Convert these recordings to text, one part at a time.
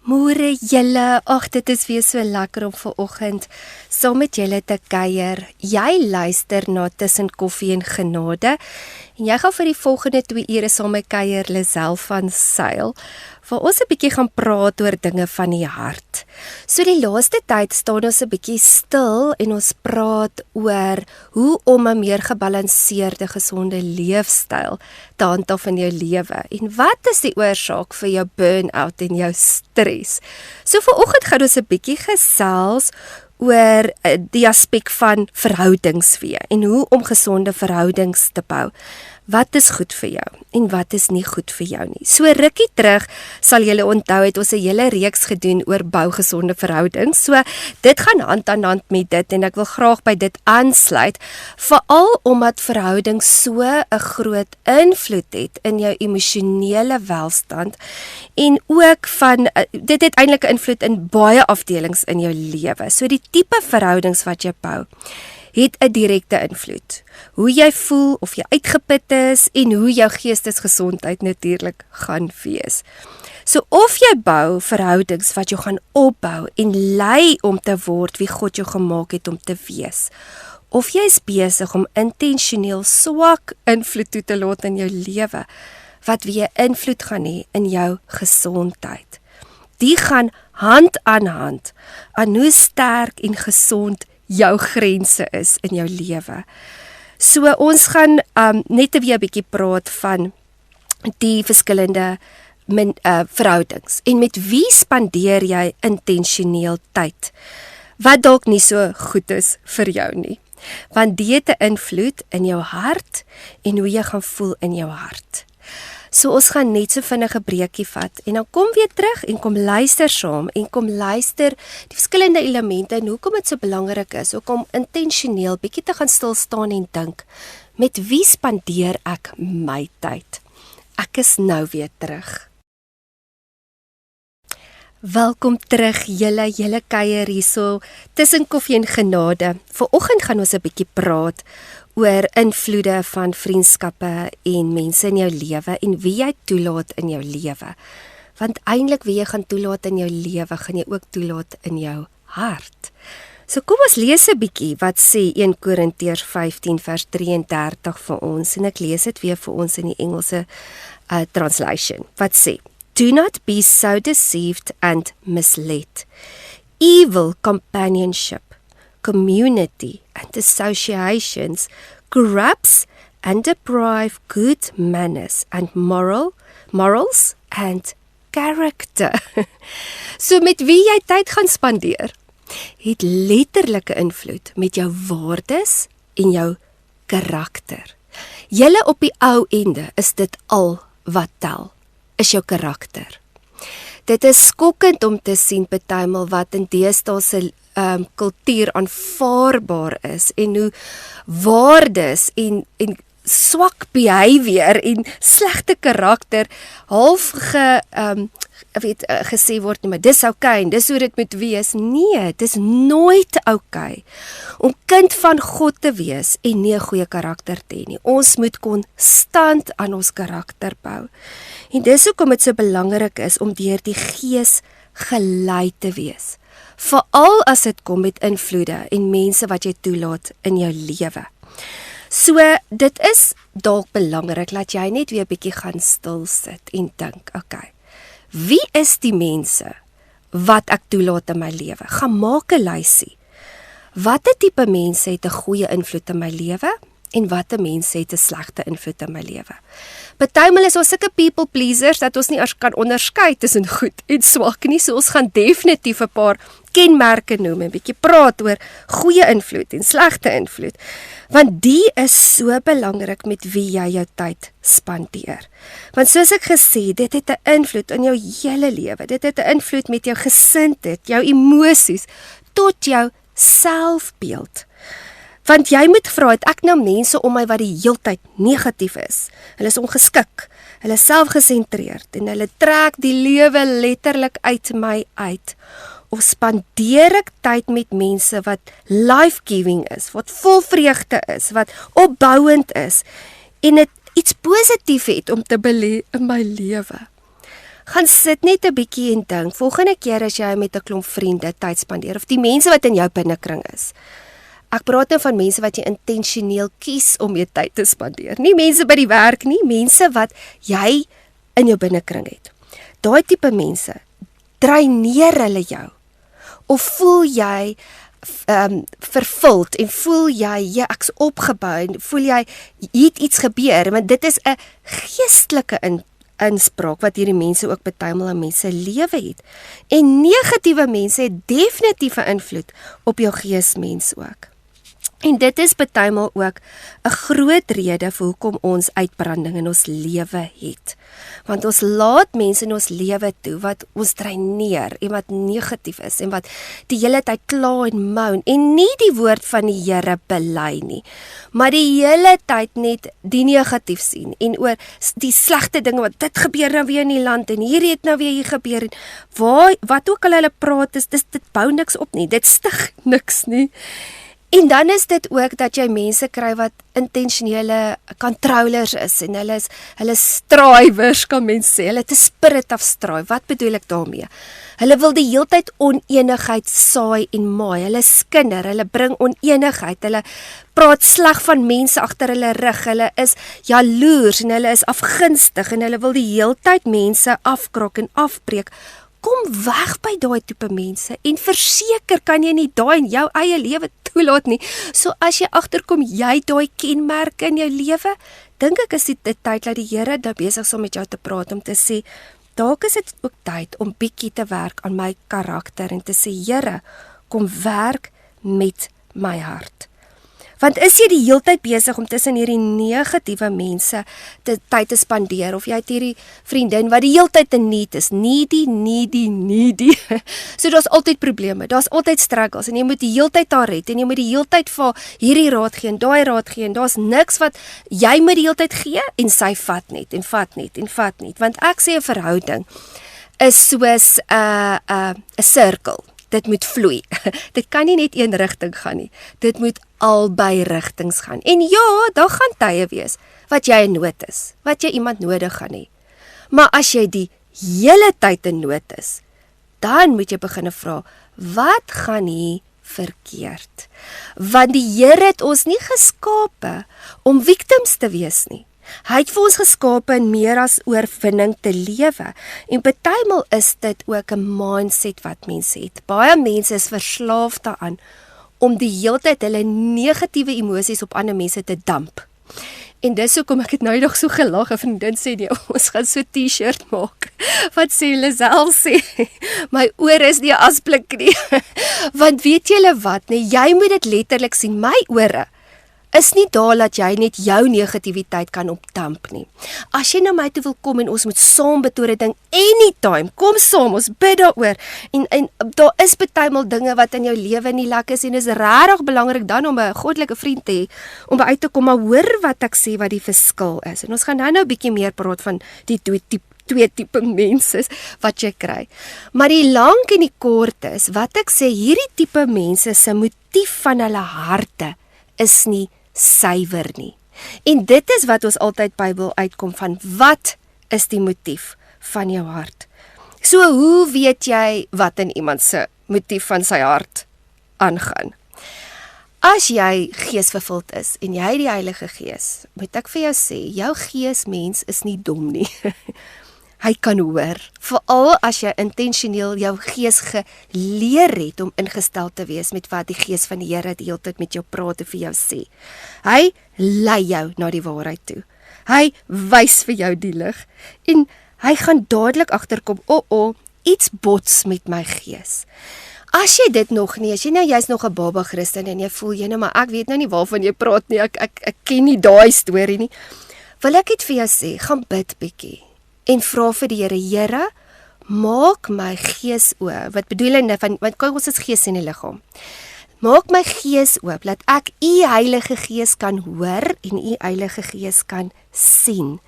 Môre julle, ag dit is weer so lekker om vanoggend saam met julle te kuier. Jy luister na Tussen Koffie en Genade en jy gaan vir die volgende 2 ure saam met kuier Lisel van Sail, waar ons 'n bietjie gaan praat oor dinge van die hart. So die laaste tyd staan ons 'n bietjie stil en ons praat oor hoe om 'n meer gebalanseerde, gesonde leefstyl te handhaaf in jou lewe. En wat is die oorsaak vir jou burn-out en jou stres? So vanoggend gaan ons 'n bietjie gesels oor die aspek van verhoudings weer en hoe om gesonde verhoudings te bou. Wat is goed vir jou en wat is nie goed vir jou nie. So rukkie terug sal julle onthou het ons 'n hele reeks gedoen oor bou gesonde verhoudings. So dit gaan hand aan hand met dit en ek wil graag by dit aansluit, veral omdat verhoudings so 'n groot invloed het in jou emosionele welstand en ook van dit het eintlik 'n invloed in baie afdelings in jou lewe. So die tipe verhoudings wat jy bou het 'n direkte invloed. Hoe jy voel, of jy uitgeput is en hoe jou geestesgesondheid natuurlik gaan wees. So of jy bou verhoudings wat jou gaan opbou en lei om te word wie God jou gemaak het om te wees. Of jy is besig om intentioneel swak invloed toe te laat in jou lewe, wat weer invloed gaan hê in jou gesondheid. Die gaan hand aan hand aan hoe sterk en gesond jou grense is in jou lewe. So ons gaan net weer 'n bietjie praat van die verskillende verhoudings en met wie spandeer jy intentioneel tyd wat dalk nie so goed is vir jou nie. Want dit het 'n invloed in jou hart en hoe jy gaan voel in jou hart. So ons gaan net so vinnig 'n breekie vat en dan kom weer terug en kom luister saam en kom luister die verskillende elemente en hoekom dit so belangrik is om intentioneel bietjie te gaan stil staan en dink, met wie spandeer ek my tyd? Ek is nou weer terug. Welkom terug julle kuier hierso Tussen Koffie en Genade. Vanoggend gaan ons 'n bietjie praat oor invloede van vriendskappe en mense in jou lewe en wie jy toelaat in jou lewe. Want eintlik wie jy gaan toelaat in jou lewe, gaan jy ook toelaat in jou hart. So kom ons lees 'n bietjie wat sê 1 Korintiërs 15 vers 33 vir ons en ek lees dit weer vir ons in die Engelse translation. Wat sê: Do not be so deceived and misled. Evil companionship, community and associations corrupts and deprive good manners and morals and character. So met wie jy tyd gaan spandeer, het letterlike invloed met jou waardes en jou karakter. Julle op die ou ende is dit al wat tel, is jou karakter. Dit is skokkend om te sien partymal wat in deesdae se kultuur aanvaarbaar is en hoe waardes en swak behavior en slegte karakter half gesê word, maar dis okay en dis hoe dit moet wees. Nee, dis nooit okay om kind van God te wees en nie 'n goeie karakter te hê nie. Ons moet konstant aan ons karakter bou. En dis hoekom dit so belangrik is om deur die Gees gelei te wees. Veral as dit kom met invloede en mense wat jy toelaat in jou lewe. So, dit is dalk belangrik dat jy net weer 'n bietjie gaan stil sit en dink, okay, wie is die mense wat ek toelaat in my lewe? Gaan maak 'n lysie. Watter tipe mense het 'n goeie invloed in my lewe en watter mense het 'n slegte invloed in my lewe? Partymal is ons sulke people pleasers dat ons nie eers kan onderskei tussen goed en swak nie, so ons gaan definitief 'n paar kenmerke noem en 'n bietjie praat oor goeie invloed en slegte invloed, want die is so belangrik met wie jy jou tyd spandeer. Want soos ek gesê, dit het 'n invloed in jou hele lewe, dit het 'n invloed met jou gesindheid, jou emosies, tot jou selfbeeld. Want jy moet vra, het ek nou mense om my wat die heeltyd negatief is? Hulle is ongeskik, hulle is selfgesentreerd en hulle trek die lewe letterlik uit my uit. Of spandeer ek tyd met mense wat life-giving is, wat vol vreugde is, wat opbouend is en dit iets positief het om te belê in my lewe? Gaan sit net 'n bietjie en dink, volgende keer as jy met 'n klomp vriende tyd spandeer, of die mense wat in jou binnekring is. Ek praat nou van mense wat jy intentioneel kies om mee tyd te spandeer. Nie mense by die werk nie, mense wat jy in jou binnekring het. Daai tipe mense, dreineer hulle jou. Of voel jy vervuld en voel jy ek's opgebou en voel jy het iets gebeur, want dit is 'n geestelike inspraak wat hierdie mense ook partymal aan mense lewe het. En negatiewe mense het definitief 'n invloed op jou geesmens ook. En dit is partymal ook 'n groot rede vir hoekom ons uitbranding in ons lewe het. Want ons laat mense in ons lewe toe wat ons dreineer en wat negatief is en wat die hele tyd kla en moan en nie die woord van die Here bely nie, maar die hele tyd net die negatief sien en oor die slegte dinge wat dit gebeur nou weer in die land en hier het nou weer hier gebeur en wat ook al hulle praat dit bou niks op nie, dit stig niks nie. En dan is dit ook dat jy mense kry wat intentionele controllers is en hulle strywers kan mense sê, hulle het 'n spirit of strive. Wat bedoel ek daarmee? Hulle wil die heeltyd onenigheid saai en maai. Hulle skinder, hulle bring onenigheid. Hulle praat sleg van mense agter hulle rug. Hulle is jaloers en hulle is afgunstig en hulle wil die heeltyd mense afkrok en afbreek. Kom weg by daai tipe mense en verseker kan jy nie daai in jou eie lewe toelaat nie. So as jy agterkom jy daai kenmerke in jou lewe, dink ek is dit tyd dat die Here nou besig is om met jou te praat om te sê, dalk is dit ook tyd om bietjie te werk aan my karakter en te sê, Here, kom werk met my hart. Want is jy die heeltyd besig om tussen hierdie negatiewe mense tyd te spandeer, of jy het hierdie vriendin wat die heeltyd in need is, needy. So daar's altyd probleme, daar's altyd struggles, en jy moet die heeltyd daar red, en jy moet die heeltyd vir hierdie raad gee, en daai raad gee, en daar's niks wat jy moet die heeltyd gee, en sy vat net, want ek sê 'n verhouding is soos 'n sirkel. Dit moet vloei. Dit kan nie net een rigting gaan nie. Dit moet albei rigtings gaan. En ja, daar gaan tye wees wat jy in nood is, wat jy iemand nodig gaan hê. Maar as jy die hele tyd in nood is, dan moet jy begin vra, wat gaan hier verkeerd? Want die Here het ons nie geskape om victims te wees nie. Hy het vir ons geskape in meer as oorwinning te lewe. En partymal is dit ook 'n mindset wat mense het. Baie mense is verslaaf daaraan om die hele tyd hulle negatiewe emosies op ander mense te damp. En dis hoekom ek het nou nog so gelag, 'n vriendin sê nee, ons gaan so 'n T-shirt maak. Wat sê hulle self sê? My oor is nie 'n asblik nie. Want weet julle wat, nee, jy moet dit letterlik sien, my ore is nie daar dat jy net jou negativiteit kan opdamp nie. As jy na my toe wil kom en ons moet saam betoor ding anytime, kom saam, ons bid daaroor. En daar is partymal dinge wat in jou lewe nie lekker is en is regtig belangrik dan om 'n goddelike vriend te hê om by uit te kom, maar hoor wat ek sê wat die verskil is. En ons gaan nou 'n bietjie meer praat van die twee tipe mense wat jy kry. Maar die lank en die kort is, wat ek sê, hierdie tipe mense se motief van hulle harte is nie suiwer nie. En dit is wat ons altyd by wil uitkom van, wat is die motief van jou hart? So hoe weet jy wat in iemand se motief van sy hart aangaan? As jy geesvervuld is en jy die Heilige Gees, moet ek vir jou sê, jou geesmens is nie dom nie. Hy kan hoor, veral as jy intentioneel jou gees geleer het om ingestel te wees met wat die Gees van die Here die hele tyd met jou praat en vir jou sê. Hy lei jou na die waarheid toe. Hy wys vir jou die lig en hy gaan dadelik agterkom, iets bots met my gees. As jy dit nog nie, as jy nou jy's nog 'n baba Christen en jy voel jy nou maar ek weet nou nie waarvan jy praat nie, ek ken nie daai storie nie. Wil ek dit vir jou sê, gaan bid bietjie. En vra vir die Here, Here, maak my gees oop. Wat bedoel hy van, want kyk, ons is gees en die liggaam. Maak my gees oop, dat ek u Heilige Gees kan hoor en u Heilige Gees kan sien.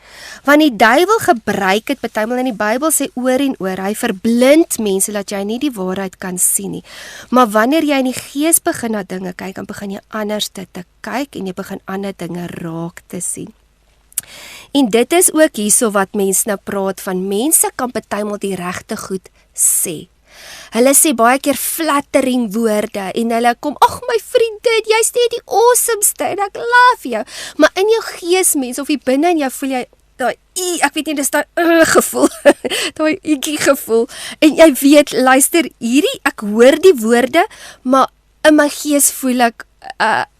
Want die duiwel gebruik dit partymal in die Bybel sê oor en oor, hy verblind mense dat jy nie die waarheid kan sien nie. Maar wanneer jy in die Gees begin na dinge kyk, dan begin jy anders te kyk en jy begin ander dinge raak te sien. En dit is ook hierso wat mense nou praat van, mense kan partymal die regte goed sê. Hulle sê baie keer flattering woorde en hulle kom, ag my vriendin, jy's net die awesomeste en ek love jou. Maar in jou gees mens of hier binne in jou voel jy daai ek weet nie, dis daai gevoel, daai ietjie gevoel. En jy weet, luister, ek hoor die woorde, maar in my gees voel ek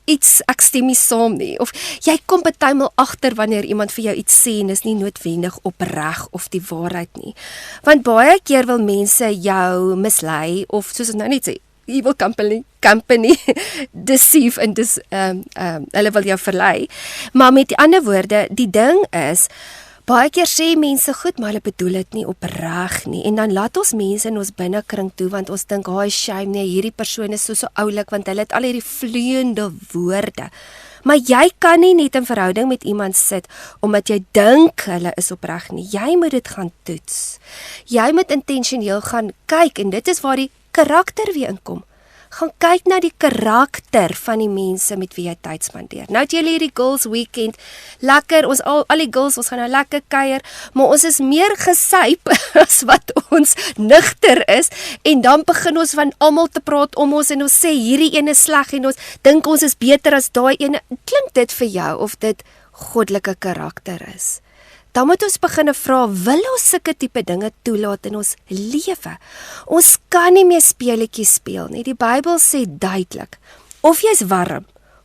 ek stem nie saam nie. Of jy kom partymal agter wanneer iemand vir jou iets sê en is nie noodwendig opreg of die waarheid nie. Want baie keer wil mense jou mislei of soos ons nou net sê, evil company deceive en hulle wil jou verlei. Maar met die ander woorde, die ding is, baie keer sê mense goed, maar hulle bedoel dit nie opreg nie. En dan laat ons mense in ons binnekring toe, want ons dink, shame nee, hierdie persoon is so oulik, want hulle het al hierdie vloeiende woorde. Maar jy kan nie net in verhouding met iemand sit, omdat jy dink hulle is opreg nie. Jy moet dit gaan toets. Jy moet intentioneel gaan kyk, en dit is waar die karakter weer inkom. Gaan kyk na die karakter van die mense met wie jy tyd spandeer. Nou het julle hierdie girls weekend, lekker, ons al die girls, ons gaan nou lekker kuier, maar ons is meer gesyp as wat ons nugter is, en dan begin ons van almal te praat om ons, en ons sê hierdie ene sleg, en ons dink ons is beter as daai ene. Klink dit vir jou of dit goddelike karakter is? Dan moet ons begin vra, wil ons sulke tipe dinge toelaat in ons lewe? Ons kan nie meer speletjies speel nie. Die Bybel sê duidelik, of jy's warm,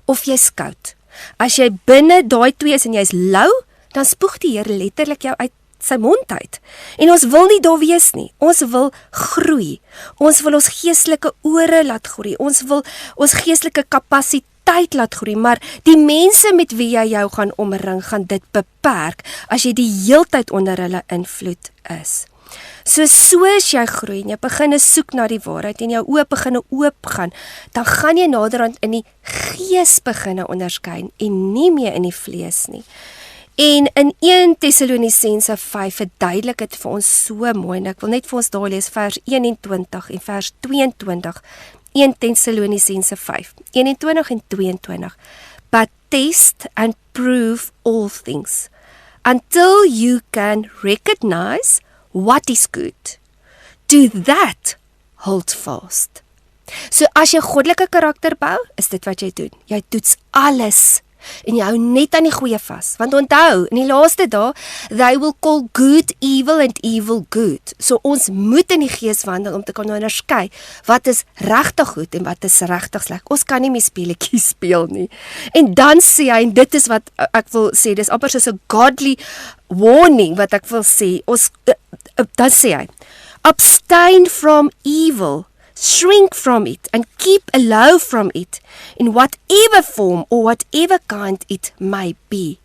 of jy's koud. As jy binne daai twee is en jy's lou, dan spoeg die Here letterlik jou uit sy mond uit. En ons wil nie daar wees nie. Ons wil groei. Ons wil ons geestelike ore laat groei. Ons wil ons geestelike kapasiteit laat groei, maar die mense met wie jy jou gaan omring, gaan dit beperk, as jy die heeltyd onder hulle invloed is. Soos jy groei, en jy begin soek na die waarheid, en jou oë begin oopgaan, dan gaan jy naderhand in die gees begin onderskei, en nie meer in die vlees nie. En in 1 Tessalonisense 5 verduidelik dit vir ons so mooi, en ek wil net vir ons daar lees, vers 21 en vers 22, 1 Tessalonisense 5, 21 en 22. But test and prove all things, until you can recognize what is good. Do that, hold fast. So as jy goddelike karakter bou, is dit wat jy doen. Jy toets alles, en jy hou net aan die goeie vas. Want onthou, in die laaste dae, they will call good evil and evil good. So ons moet in die gees wandel om te kan onderskei wat is regtig goed en wat is regtig sleg. Ons kan nie meer speletjies speel nie. En dan sê hy, en dit is wat ek wil sê, dis amper soos 'n godly warning wat ek wil sê. Dan sê hy, abstain from evil, shrink from it and keep aloof from it in whatever form or whatever kind it may be.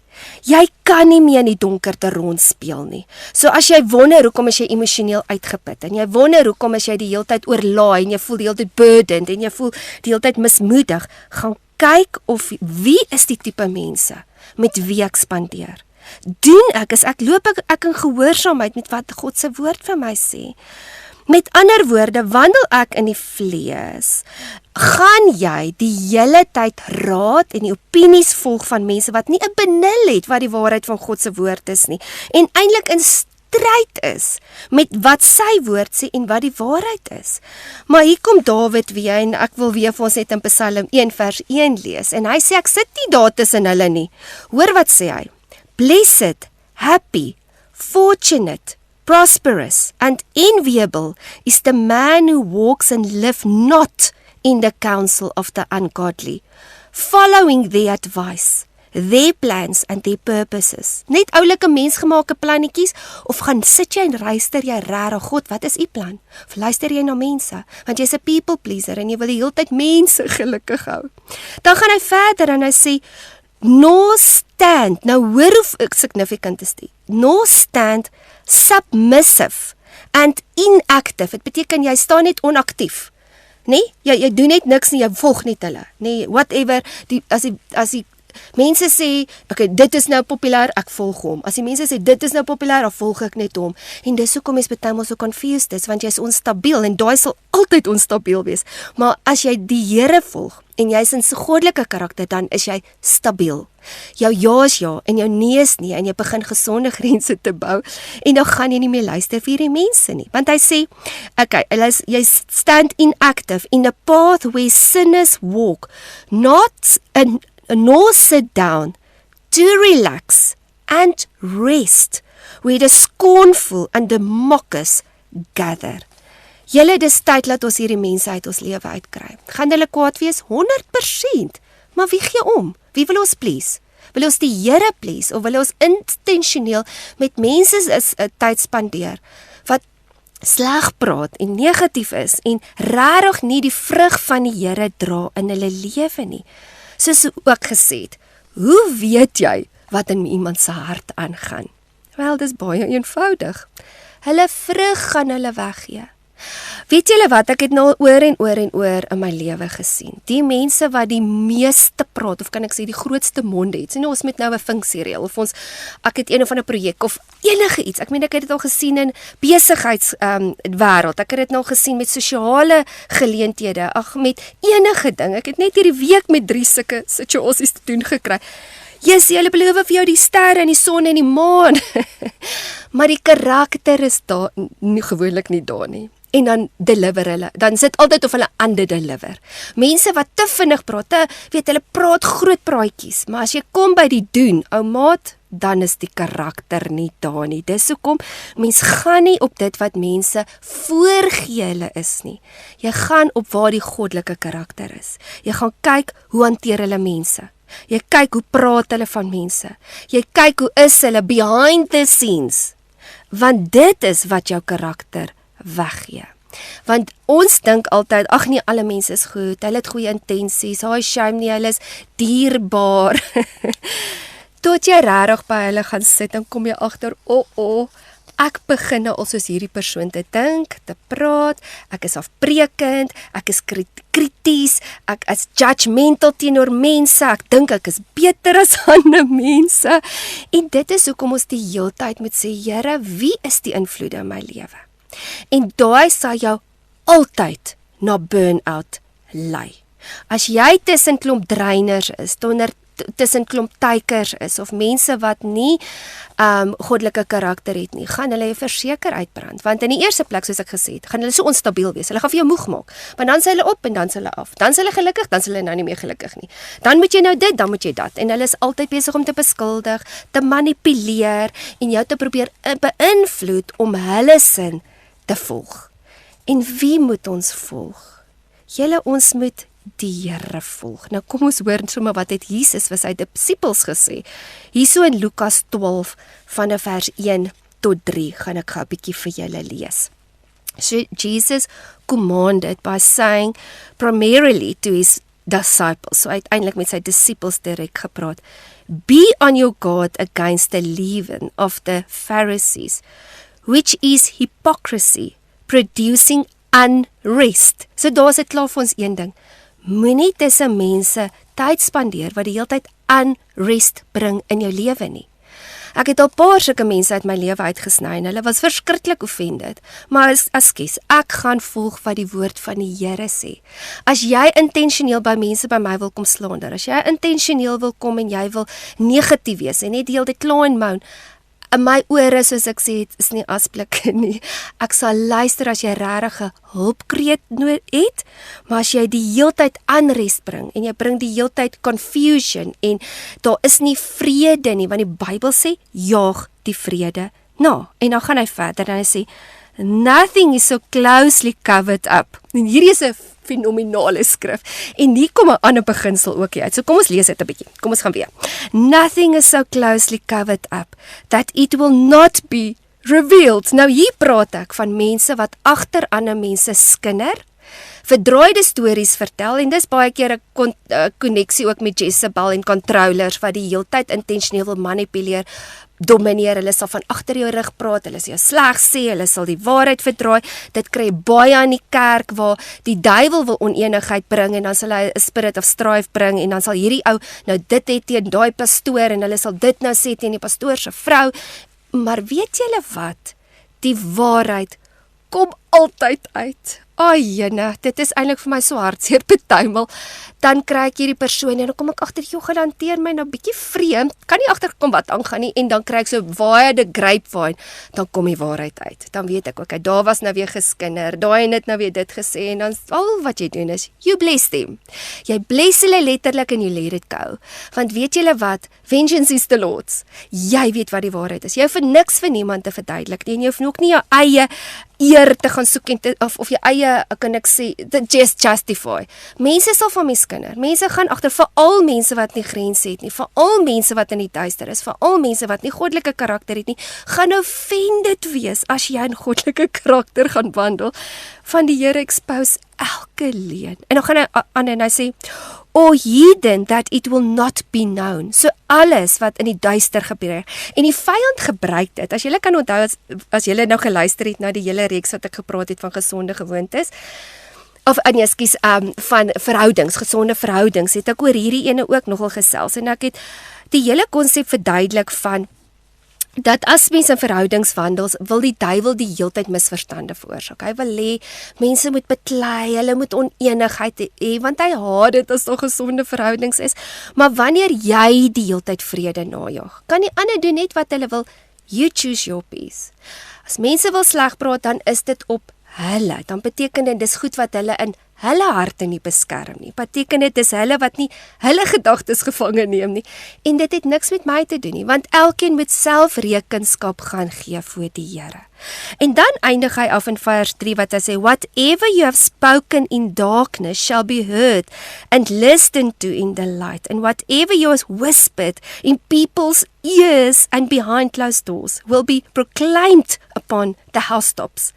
Jy kan nie meer in die donkerte rondspeel nie. So as jy wonder hoekom is jy emosioneel uitgeput, en jy wonder hoekom is jy die hele tyd oorlaai, en jy voel die hele tyd burdened, en jy voel die hele tyd mismoedig, gaan kyk of wie is die tipe mense met wie ek spandeer. Doen ek loop ek in gehoorsaamheid met wat God se woord vir my sê. Met ander woorde, wandel ek in die vlees, gaan jy die hele tyd raad en die opinies volg van mense wat nie 'n benul het wat die waarheid van God se woord is nie, en eintlik in stryd is met wat sy woord sê en wat die waarheid is. Maar hier kom Dawid weer, en ek wil weer vir ons net in Psalm 1 vers 1 lees, en hy sê, ek sit nie daar tussen hulle nie. Hoor wat sê hy? Blessed, happy, fortunate, prosperous and enviable is the man who walks and lives not in the counsel of the ungodly, following their advice, their plans and their purposes. Net oulike mensgemaakte plannetjies, of gaan sit jy en luister jy regtig, God, wat is u plan? Of luister jy na mense, want jy's 'n people pleaser en jy wil die hele tyd mense gelukkig hou. Dan gaan hy verder en hy sê, nor stand, nou hoor hoe significant is die, nor stand submissive and inactive. Dit beteken jy staan net onaktief. Nee, jy doen net niks nie, jy volg net hulle. Nee, whatever, as die mense sê, okay, dit is nou populêr, ek volg hom. As die mense sê dit is nou populêr, dan volg ek net hom. En dis hoekom mens baie maal so confused is, want jy's onstabiel en daai sal altyd onstabiel wees. Maar as jy die Here volg en jy's in sy goddelike karakter, dan is jy stabiel. Jou ja is ja en jou nee is nee en jy begin gesonde grense te bou en dan gaan jy nie meer luister vir die mense nie. Want hy sê, okay, jy stand inactive in the path where sinners walk, nor sit down to relax and rest, where the scornful and the mockers gather. Julle, dis tyd laat ons hierdie mense uit ons lewe uitkry. Gaan hulle kwaad wees? 100%. Maar wie gee om? Wie wil ons please? Wil ons die Here please? Of wil ons intentioneel met mense tyd spandeer wat sleg praat en negatief is en regtig nie die vrug van die Here dra in hulle lewe nie? Soos ook gesê het, hoe weet jy wat in iemand se hart aangaan? Wel, dis baie eenvoudig. Hulle vrug gaan hulle weggee. Weet julle wat, ek het nou oor en oor en oor in my lewe gesien. Die mense wat die meeste praat, of kan ek sê die grootste monde het. Sien ons met nou 'n funksie reël of ek het een of ander projek of enige iets. Ek meen ek het dit al gesien in besigheidswêreld. Ek het dit nou gesien met sosiale geleenthede, met enige ding. Ek het net hierdie week met 3 sulke situasies te doen gekry. Yes, hulle beloof vir jou die sterre en die son en die maan. Maar die karakter is daar gewoonlik nie daar nie. En dan deliver hulle, dan sit altyd of hulle underdeliver. Mense wat te vinnig praat, hulle praat groot praatjies, maar as jy kom by die doen, ou maat, dan is die karakter nie daar nie. Dis hoekom, mens gaan nie op dit wat mense voorgee hulle is nie. Jy gaan op waar die goddelike karakter is. Jy gaan kyk, hoe hanteer hulle mense. Jy kyk, hoe praat hulle van mense. Jy kyk, hoe is hulle behind the scenes. Want dit is wat jou karakter weggee. Want ons dink altyd, ag nee, alle mense is goed, hulle het goeie intensies, shame nie, hulle is dierbaar. Tot jy regtig by hulle gaan sit, dan kom jy agter, ek begin nou al soos hierdie persoon te dink, te praat, ek is afbreekend, ek is krities, ek is judgmental teenoor mense, ek dink ek is beter as ander mense, en dit is hoekom ons die heeltyd moet sê, Here, wie is die invloede in my lewe? En daai sal jou altyd na burn-out lei. As jy tussen klomp dreiners is, tussen klomp teikers is, of mense wat nie goddelike karakter het nie, gaan hulle jou verseker uitbrand. Want in die eerste plek, soos ek gesê het, gaan hulle so onstabiel wees. Hulle gaan vir jou moeg maak. Want dan sê hulle op en dan sê hulle af. Dan sê hulle gelukkig, dan sê hulle nou nie meer gelukkig nie. Dan moet jy nou dit, dan moet jy dat. En hulle is altyd besig om te beskuldig, te manipuleer en jou te probeer beïnvloed om hulle sin te volg. En wie moet ons volg? Julle, ons moet die Here volg. Nou kom ons hoor sommer wat het Jesus vir sy disippels gesê. Hierso in Lukas 12 van vers 1 tot 3 gaan ek gou 'n bietjie vir julle lees. So Jesus commanded by saying primarily to his disciples, so uiteindelik met sy disippels direk gepraat, be on your guard against the leaven of the Pharisees, which is hypocrisy, producing unrest. So daar is dit klaar vir ons een ding. Moenie tussen mense tyd spandeer wat die hele tyd unrest bring in jou lewe nie. Ek het al paar sulke mense uit my lewe uitgesny en hulle was verskriklik offended. Maar ekskuus, ek gaan volg wat die woord van die Here sê. As jy intentioneel by mense by my wil kom slander, as jy intentioneel wil kom en jy wil negatief wees en net die hele tyd kla en moan, in my ore, soos ek sê, is nie asblikke nie. Ek sal luister as jy regtig hulpkreet het, maar as jy die heeltyd unrest bring, en jy bring die heeltyd confusion, en daar is nie vrede nie, want die Bybel sê, jaag die vrede na. En dan gaan hy verder, en hy sê, nothing is so closely covered up. En hierdie is 'n fenominale skrif. En hier kom 'n ander beginsel ook uit. So kom ons lees dit 'n bietjie. Kom ons gaan weer. Nothing is so closely covered up that it will not be revealed. Nou hier praat ek van mense wat agter ander mense skinder verdraaide stories vertel en dis baie keer 'n koneksie ook met Jezebel en controllers wat die heeltyd intentioneel wil manipuleer, domineer. Hulle sal van agter jou rug praat, hulle sal jou sleg sê, hulle sal die waarheid verdraai. Dit kry baie in die kerk waar die duiwel wil onenigheid bring en dan sal hy 'n spirit of strife bring en dan sal hierdie ou nou dit hê teen daai pastoor en hulle sal dit nou sê teen die pastoor se vrou. Maar weet julle wat? Die waarheid kom altyd uit. Ai jene, dit is eintlik vir my so hartseer betuimel. Dan kry ek hierdie persoon en dan kom ek agter, joh, hulle hanteer my nou bietjie vreemd. Kan nie agterkom wat aangaan nie en dan kry ek so baie die grapevine. Dan kom die waarheid uit. Dan weet ek, okay, daar was nou weer geskinder. Daai het nou weer dit gesê en dan al wat jy doen is you bless them. Jy bless hulle letterlik en you let it go. Want weet julle wat? Vengeance is the Lord's. Jy weet wat die waarheid is. Jy hoef niks vir niemand te verduidelik nie en jy hoef ook nie jou eie eer te gaan soek en of jou eie, kan ek sê, just justify. Mense sal van my skinder. Mense gaan agter, veral mense wat nie grense het nie, veral mense wat in die duister is, veral mense wat nie goddelike karakter het nie, gaan nou offended wees as jy in goddelike karakter gaan wandel. Van die Here expose elke leuen. En dan gaan hy aan en hy sê, "O heathen, that it will not be known." So alles wat in die duister gebeur. En die vyand gebruik dit. As julle kan onthou, as julle nou geluister het na die hele reeks wat ek gepraat het van gesonde gewoontes, of nee, ekskuus, van verhoudings, gesonde verhoudings, het ek oor hierdie ene ook nogal gesels. En ek het die hele konsep verduidelik van dat as mense in verhoudings wandel, wil die duiwel die heeltyd misverstande veroorsaak. Hy wil hê mense moet beklei, hulle moet onenigheid hê, want hy haat dit as daar gesonde verhoudings is. Maar wanneer jy die heeltyd vrede najag, kan die ander doen net wat hulle wil. You choose your peace. As mense wil sleg praat, dan is dit op hulle. Dan beteken dit dis goed wat hulle in hulle harte nie beskerm nie. Beteken dit is hulle wat nie hulle gedagtes gevange neem nie. En dit het niks met my te doen nie, want elkeen moet self rekenskap gaan gee voor die Here. En dan eindig hy af in vers 3 wat hy sê, "Whatever you have spoken in darkness shall be heard and listened to in the light, and whatever you have whispered in people's ears and behind closed doors will be proclaimed upon the housetops."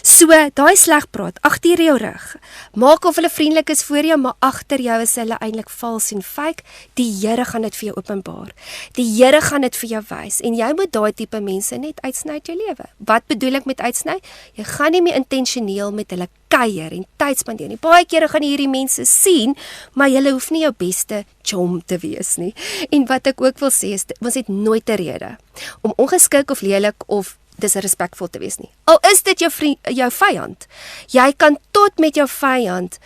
So, daai sleg praat agter jou rug. Maak of hulle vriendelik is voor jou, maar agter jou is hulle eintlik vals en fake. Die Here gaan dit vir jou openbaar. Die Here gaan dit vir jou wys en jy moet daai tipe mense net uitsny uit jou lewe. Wat bedoel ek met uitsny? Jy gaan nie meer intentioneel met hulle kuier en tyd spandeer nie. Baie kere gaan jy hierdie mense sien, maar jy hoef nie jou beste chom te wees nie. En wat ek ook wil sê is, ons het nooit 'n rede om ongeskik of lelik of disrespekvol te wees nie. Al is dit jou vyand. Jy kan tot met jou vyand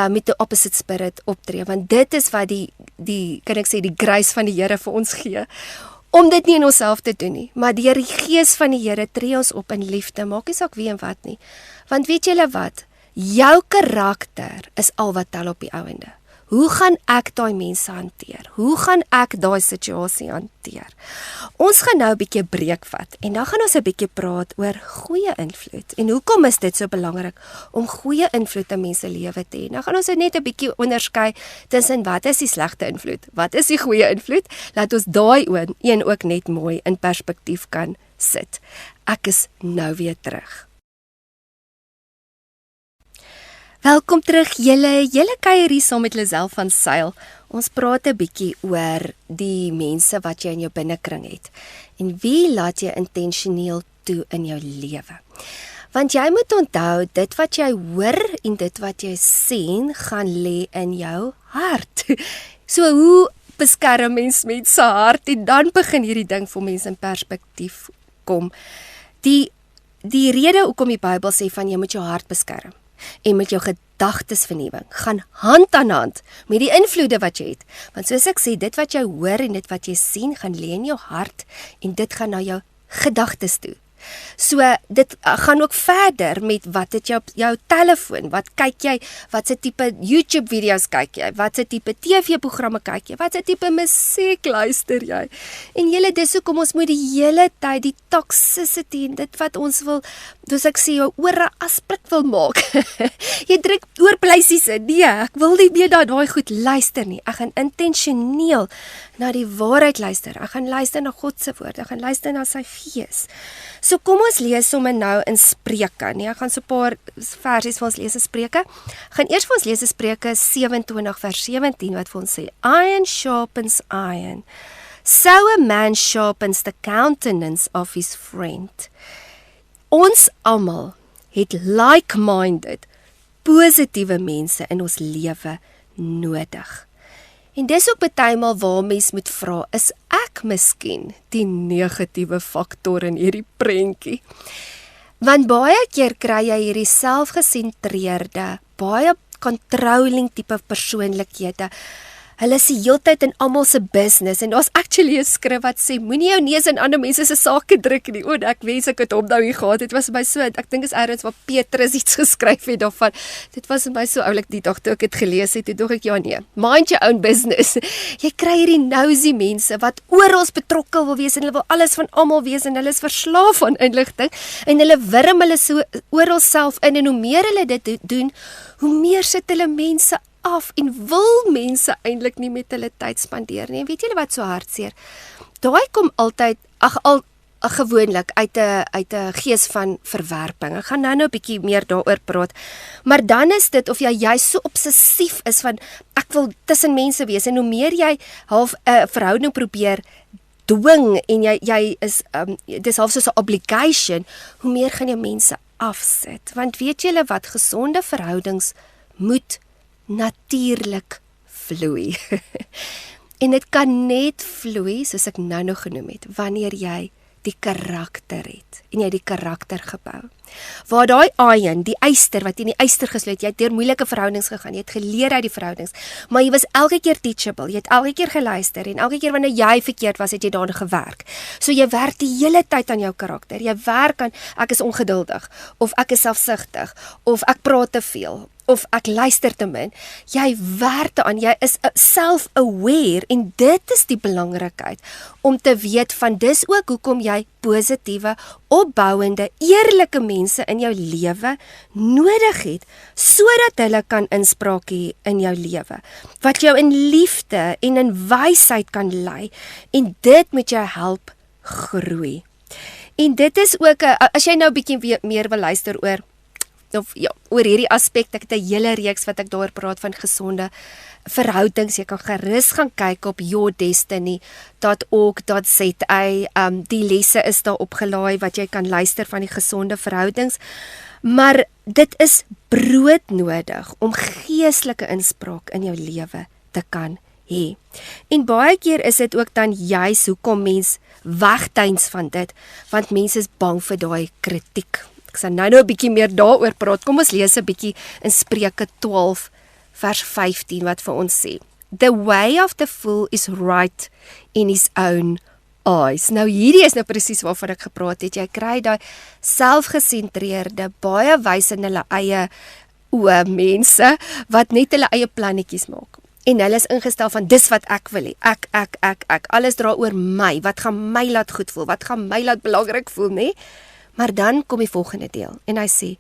met die opposite spirit optree, want dit is wat die kan ek sê, die grace van die Here vir ons gee. Om dit nie in onsself te doen nie, maar deur die gees van die Here tree ons op in liefde, maak nie saak wie en wat nie. Want weet julle wat? Jou karakter is al wat tel op die ouende. Hoe gaan ek daai mense hanteer? Hoe gaan ek daai situasie hanteer? Ons gaan nou 'n bietjie breek vat en dan gaan ons 'n bietjie praat oor goeie invloed. En hoekom is dit so belangrik om goeie invloed in mense lewe te hê? Nou gaan ons net 'n bietjie onderskei tussen wat is die slegte invloed? Wat is die goeie invloed? Laat ons daai een ook net mooi in perspektief kan sit. Ek is nou weer terug. Welkom terug julle kuier hier saam met Lisel van Sail. Ons praat 'n bietjie oor die mense wat jy in jou binnekring het. En wie laat jy intentioneel toe in jou lewe? Want jy moet onthou, dit wat jy hoor en dit wat jy sien, gaan lê in jou hart. So hoe beskerm mens met sy hart? En dan begin hierdie ding vir mense in perspektief kom. Die rede hoekom die Bybel sê van jy moet jou hart beskerm en met jou gedagtesvernuwing gaan hand aan hand met die invloede wat jy het. Want soos ek sê, dit wat jy hoor en dit wat jy sien, gaan lê in jou hart en dit gaan na jou gedagtes toe. So, dit gaan ook verder met wat het jou telefoon, wat kyk jy, wat se tipe YouTube video's kyk jy, wat se tipe TV-programme kyk jy, wat se tipe musiek luister jy. En julle, dis hoekom ons moet die hele tyd die toxicity en dit wat ons wil, dus ek sê jou ore asprik wil maak. Jy druk oorpleisies in, nee, ek wil nie meer daai goed luister nie. Ek gaan intentioneel na die waarheid luister. Ek gaan luister na God se woord, ek gaan luister na sy gees. So kom ons lees sommer nou in Spreuke, nee, ek gaan so 'n paar versies vir ons lees in Spreuke. Gaan eers vir ons lees in Spreuke 27 vers 17 wat vir ons sê, Iron sharpens iron, so a man sharpens the countenance of his friend. Ons almal het like-minded, positiewe mense in ons lewe nodig. En dis ook partymal waar mens moet vra, is ek miskien die negatiewe faktor in hierdie prentjie? Want baie keer kry jy hierdie selfgesentreerde, baie controlling tipe persoonlikhede. Hulle is die heeltyd in almal se business en daar's actually 'n skrif wat sê moenie jou neus in ander mense se sake druk nie. O, ek wens ek het hom nou hier gehad. Dit was my so, ek dink is ergens waar Petrus iets geskryf het daarvan. Dit was my so oulik die dag toe ek dit gelees het. Toe dink ek ja nee, mind your own business. Jy kry hierdie nosy mense wat oral betrokke wil wees en hulle wil alles van almal wees en hulle is verslaaf aan inligting en hulle wurm hulle so oral self in en hoe meer hulle dit doen, hoe meer sit hulle mense af en wil mense eintlik nie met hulle tyd spandeer nie. En weet julle wat so hartseer? Daai kom altyd gewoonlik uit 'n gees van verwerping. Ek gaan nou 'n bietjie meer daaroor praat. Maar dan is dit of jy so obsessief is van ek wil tussen mense wees en hoe meer jy half 'n verhouding probeer dwing en jy is dis half soos 'n obligation, hoe meer gaan jy mense afsit. Want weet julle wat, gesonde verhoudings moet natuurlik vloei. En dit kan net vloei, soos ek nou genoem het, wanneer jy die karakter het, en jy die karakter gebou. Waar daai iron, die yster, wat in die yster gesluit, jy het deur moeilike verhoudings gegaan, jy het geleer uit die verhoudings, maar jy was elke keer teachable, jy het elke keer geluister, en elke keer wanneer jy verkeerd was, het jy daarin gewerk. So jy werk die hele tyd aan jou karakter, jy werk aan, ek is ongeduldig, of ek is selfsugtig, of ek praat te veel, of ek luister te min, jy werk aan, jy is self-aware, en dit is die belangrikheid, om te weet van dis ook hoekom jy positiewe, opbouende, eerlike mense in jou lewe nodig het, sodat hulle kan inspraak hê in jou lewe, wat jou in liefde en in wysheid kan lei, en dit moet jou help groei. En dit is ook, as jy nou bietjie meer wil luister oor hierdie aspek, ek het 'n hele reeks wat ek daar praat van gesonde verhoudings, jy kan gerus gaan kyk op yourdestiny.org.za, die lesse is daar opgelaai wat jy kan luister van die gesonde verhoudings, maar dit is broodnodig om geestelike inspraak in jou lewe te kan hê. En baie keer is dit ook dan juis hoekom mens wegtuins van dit, want mense is bang vir daai kritiek. Ek sal nou 'n bietjie meer daaroor praat. Kom ons lees 'n bietjie in Spreuke 12 vers 15 wat vir ons sê. The way of the fool is right in his own eyes. Nou hierdie is nou presies waarvan ek gepraat het. Jy kry daai selfgesentreerde, baie wys in hulle eie oë mense wat net hulle eie plannetjies maak. En hulle is ingestel van dis wat ek wil hê. Ek. Alles dra oor my. Wat gaan my laat goed voel? Wat gaan my laat belangrik voel, nê? Maar dan kom die volgende deel en hy sê,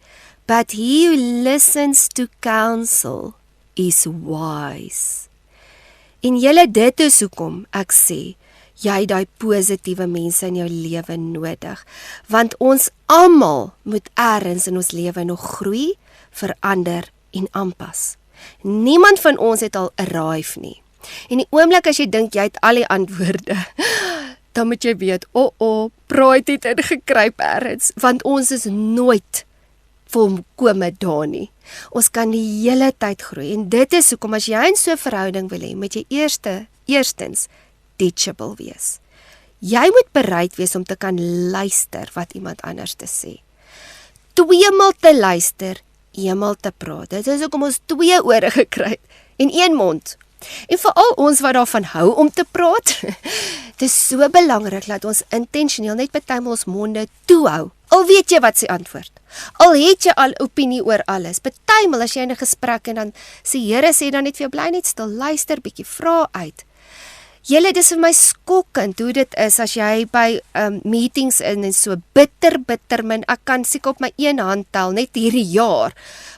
but he who listens to counsel is wise. En julle, dit is hoekom ek sê, jy daai positiewe mense in jou lewe nodig, want ons almal moet eers in ons lewe nog groei, verander en aanpas. Niemand van ons het al arrive nie. En die oomblik as jy dink jy het al die antwoorde, dan moet jy weet, pride het ingekruip ergens, want ons is nooit volkome daar nie. Ons kan die hele tyd groei, en dit is hoekom as jy in so 'n verhouding wil hê, moet jy eerstens teachable wees. Jy moet bereid wees om te kan luister wat iemand anders te sê. 2 te luister, 1 te praat. Dit is hoekom ons 2 ore gekry het, en 1 mond. En veral ons wat daarvan hou om te praat, dit is so belangrik dat ons intentioneel net partymal ons monde toehou. Al weet jy wat sy antwoord. Al het jy al opinie oor alles. Partymal as jy in 'n gesprek en dan sê Here sê dan net vir jou bly net stil, luister bietjie, vra uit. Julle, dis vir my skokkend hoe dit is as jy by meetings en so bitter min, ek kan seker op my een hand tel, net hierdie jaar,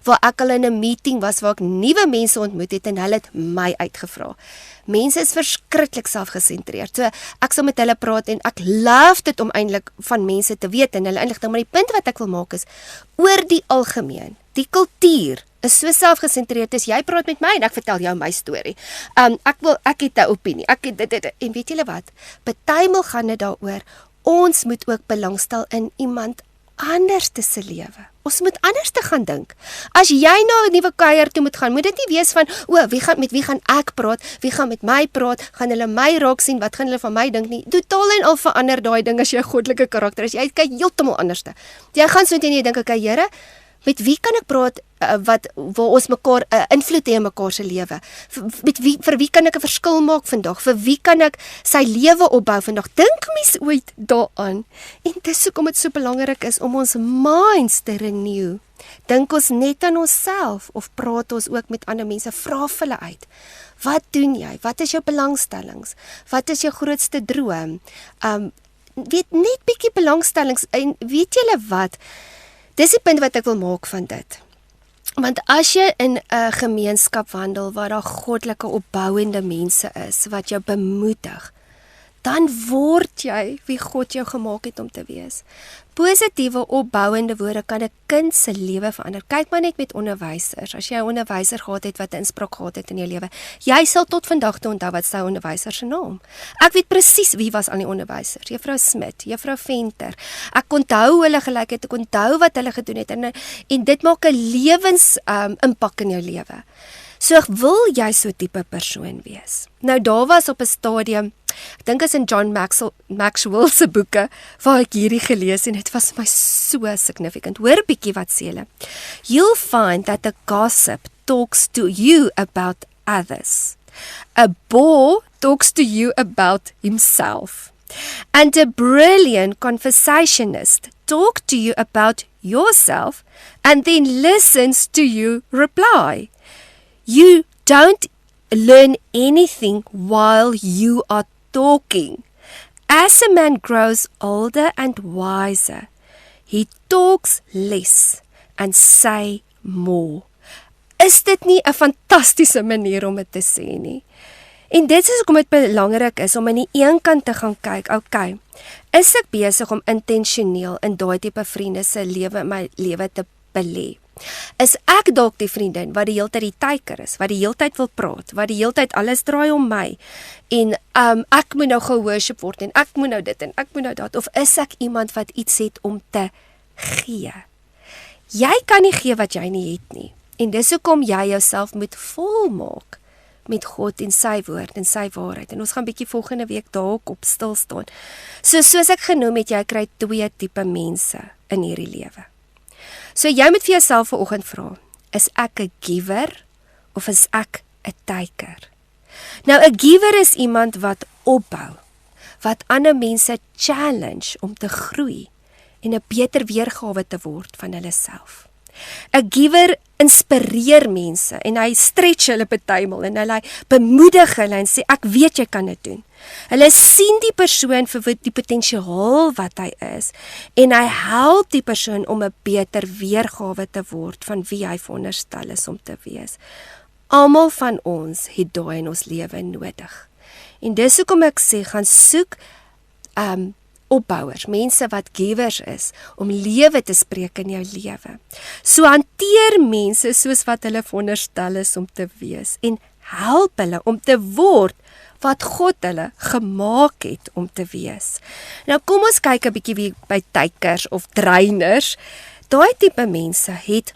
waar ek al in 'n meeting was, waar ek nuwe mense ontmoet het, en hulle het my uitgevra. Mense is verskriklik selfgesentreerd, so ek sal met hulle praat, en ek love dit om eintlik van mense te weet, en hulle inligting, maar die punt wat ek wil maak is, oor die algemeen, die kultuur, is so selfgesentreerd is, jy praat met my en ek vertel jou my storie. Ek het 'n opinie. En weet julle wat? Partymal gaan dit daaroor, ons moet ook belangstel in iemand anders se lewe. Ons moet anders te gaan dink. As jy na 'n nuwe kuier toe moet gaan, moet dit nie wees van, met wie gaan ek praat, wie gaan met my praat, gaan hulle my raak sien, wat gaan hulle van my dink nie. Totaal en al verander daai ding as jy 'n goddelike karakter is. Jy kyk heeltemal anderste. Jy gaan so net en jy dink, okay, Here, met wie kan ek praat waar ons mekaar invloed hê in mekaar se lewe? Vir wie kan ek 'n verskil maak vandag? Vir wie kan ek sy lewe opbou vandag? Dink mens ooit daaraan? En dis hoekom dit so belangrik is om ons minds te renew. Dink ons net aan onsself of praat ons ook met ander mense? Vra vir hulle uit. Wat doen jy? Wat is jou belangstellings? Wat is jou grootste droom? Weet net bietjie belangstellings, en weet julle wat? Dis die punt wat ek wil maak van dit. Want as jy in 'n gemeenskap wandel waar daar goddelike opbouende mense is wat jou bemoedig, dan word jy wie God jou gemaak het om te wees. Positiewe opbouende woorde kan 'n kind se lewe verander. Kyk maar net met onderwysers. As jy 'n onderwyser gehad het wat 'n inspraak gehad het in jou lewe, jy sal tot vandag toe onthou wat sy onderwyser se naam. Ek weet presies wie was aan die onderwysers. Juffrou Smit, Juffrou Venter. Ek onthou hulle gelyk het, ek onthou wat hulle gedoen het, en dit maak 'n lewens impak in jou lewe. So wil jy so tipe persoon wees. Nou daar was op 'n stadium, ek dink is in John Maxwell se boeke, waar ek hierdie gelees en dit was vir my so significant. Hoor bietjie wat sê hulle. You'll find that a gossip talks to you about others. A bore talks to you about himself. And a brilliant conversationist talks to you about yourself and then listens to you reply. You don't learn anything while you are talking. As a man grows older and wiser, he talks less and say more. Is dit nie 'n fantastiese manier om dit te sê nie? En dit is hoekom dit belangrik is om aan die een kant te gaan kyk, okay, is ek besig om intentioneel in daai tipe vriende se lewe in my lewe te belê? Is ek dalk die vriendin wat die heeltyd die teiker is, wat die heeltyd wil praat, wat die heeltyd alles draai om my, en ek moet nou geworship word, en ek moet nou dit, en ek moet nou dat, of is ek iemand wat iets het om te gee? Jy kan nie gee wat jy nie het nie, en dis hoekom jy jouself moet volmaak met God en sy woord en sy waarheid, en ons gaan bietjie volgende week dalk op stil staan. Soos ek genoem het, jy kry 2 tipe mense in hierdie lewe. So jy moet vir jouself vanoggend vra, is ek 'n giver of is ek 'n taker? Nou 'n giver is iemand wat opbou, wat ander mense challenge om te groei en 'n beter weergawe te word van hulle self. 'n Giver inspireer mense en hy stretch hulle partymal en hy bemoedig hulle en sê ek weet jy kan dit doen. Hulle sien die persoon vir die potensiaal wat hy is en hy help die persoon om 'n beter weergawe te word van wie hy veronderstel is om te wees. Almal van ons het daai in ons lewe nodig. En dis hoekom ek sê gaan soek opbouers, mense wat givers is, om lewe te spreek in jou lewe. So hanteer mense soos wat hulle veronderstel is om te wees en help hulle om te word wat God hulle gemaak het om te wees. Nou kom ons kyk 'n bietjie by tykers of dreiners. Daai tipe mense het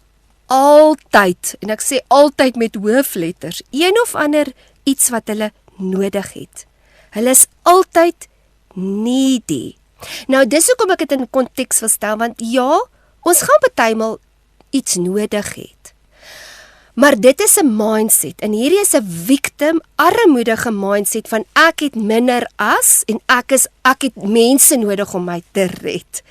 altyd, en ek sê altyd met hoofletters, een of ander iets wat hulle nodig het. Hulle is altyd needy. Nou dis hoekom ek dit in konteks wil stel, want ja, ons gaan partymal iets nodig het. Maar dit is 'n mindset, en hierdie is 'n victim, armoedige mindset van ek het minder as, en ek het mense nodig om my te red.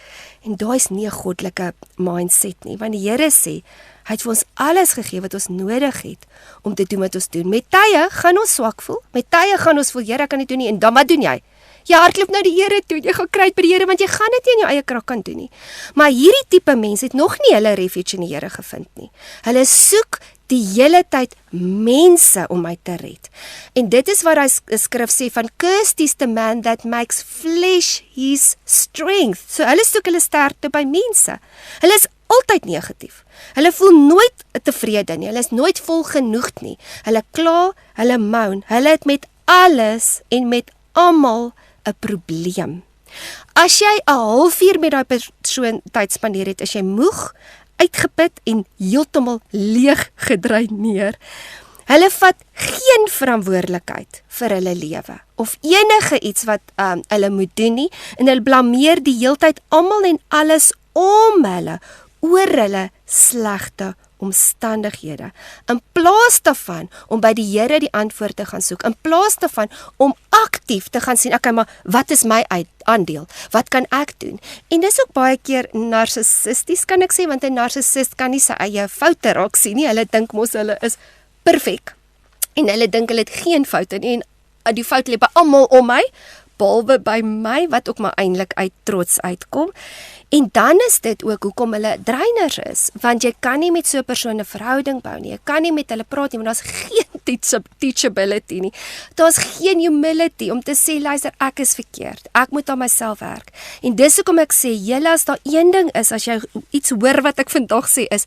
En daai is nie 'n goddelike mindset nie, want die Here sê, Hy het vir ons alles gegee wat ons nodig het om te doen wat ons doen. Met tye gaan ons swak voel. Met tye gaan ons voel, Here, ek kan dit doen nie. En dan wat doen jy? Jy hardloop nou die Here toe. Jy gaan kry by die Here want jy gaan dit nie in jou eie krag kan doen nie. Maar hierdie tipe mense het nog nie hulle refuge in die Here gevind nie. Hulle soek die hele tyd mense om my te red. En dit is wat hy skrif sê van cursed is the man that makes flesh his strength. So hulle soek hulle sterkte by mense. Hulle is altyd negatief. Hulle voel nooit tevrede nie. Hulle is nooit vol genoeg nie. Hulle kla, hulle moan. Hulle het met alles en met almal 'n probleem. As jy 'n halfuur met daai persoon tyd spandeer het, is jy moeg, uitgeput en heeltemal leeg gedreineer. Hulle vat geen verantwoordelikheid vir hulle lewe of enige iets wat hulle moet doen nie en hulle blameer die heeltyd almal en alles om hulle oor hulle slegte omstandighede. In plaas daarvan om by die Here die antwoord te gaan soek, in plaas daarvan om aktief te gaan sien, okay, maar wat is my aandeel? Wat kan ek doen? En dis ook baie keer narcissisties kan ek sê, want 'n narcissist kan nie sy eie foute raak sien nie. Hulle dink mos hulle is perfek. En hulle dink hulle het geen foute nie en die fout lê by almal om my, behalwe by my wat ook maar eintlik uit trots uitkom. En dan is dit ook hoekom hulle dreiners is, want jy kan nie met so 'n persoon 'n verhouding bou nie. Jy kan nie met hulle praat nie, want daar's geen teachability nie. Daar's geen humility om te sê, luister, ek is verkeerd. Ek moet aan myself werk. En dis hoekom ek sê, julle as daar een ding is, as jy iets hoor wat ek vandag sê is,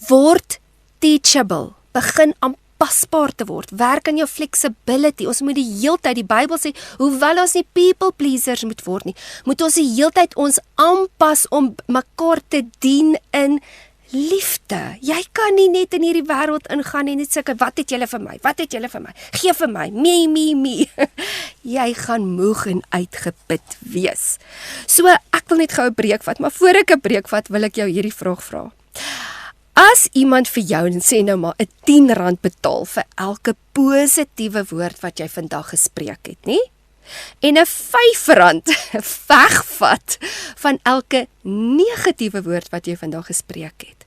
word teachable. Begin aanpasbaar te word. Werk aan jou flexibility. Ons moet die heeltyd, die Bybel sê, hoewel ons nie people pleasers moet word nie, moet ons die heeltyd ons aanpas om mekaar te dien in liefde. Jy kan nie net in hierdie wêreld ingaan en net sê, wat het julle vir my? Wat het julle vir my? Gee vir my. Me. Jy gaan moeg en uitgeput wees. So, ek wil net gou 'n breek vat, maar voor ek 'n breek vat, wil ek jou hierdie vraag vra. As iemand vir jou, en sê nou maar, 'n R10 betaal vir elke positiewe woord wat jy vandag gespreek het, nie? En 'n R5 wegvat van elke negatiewe woord wat jy vandag gespreek het,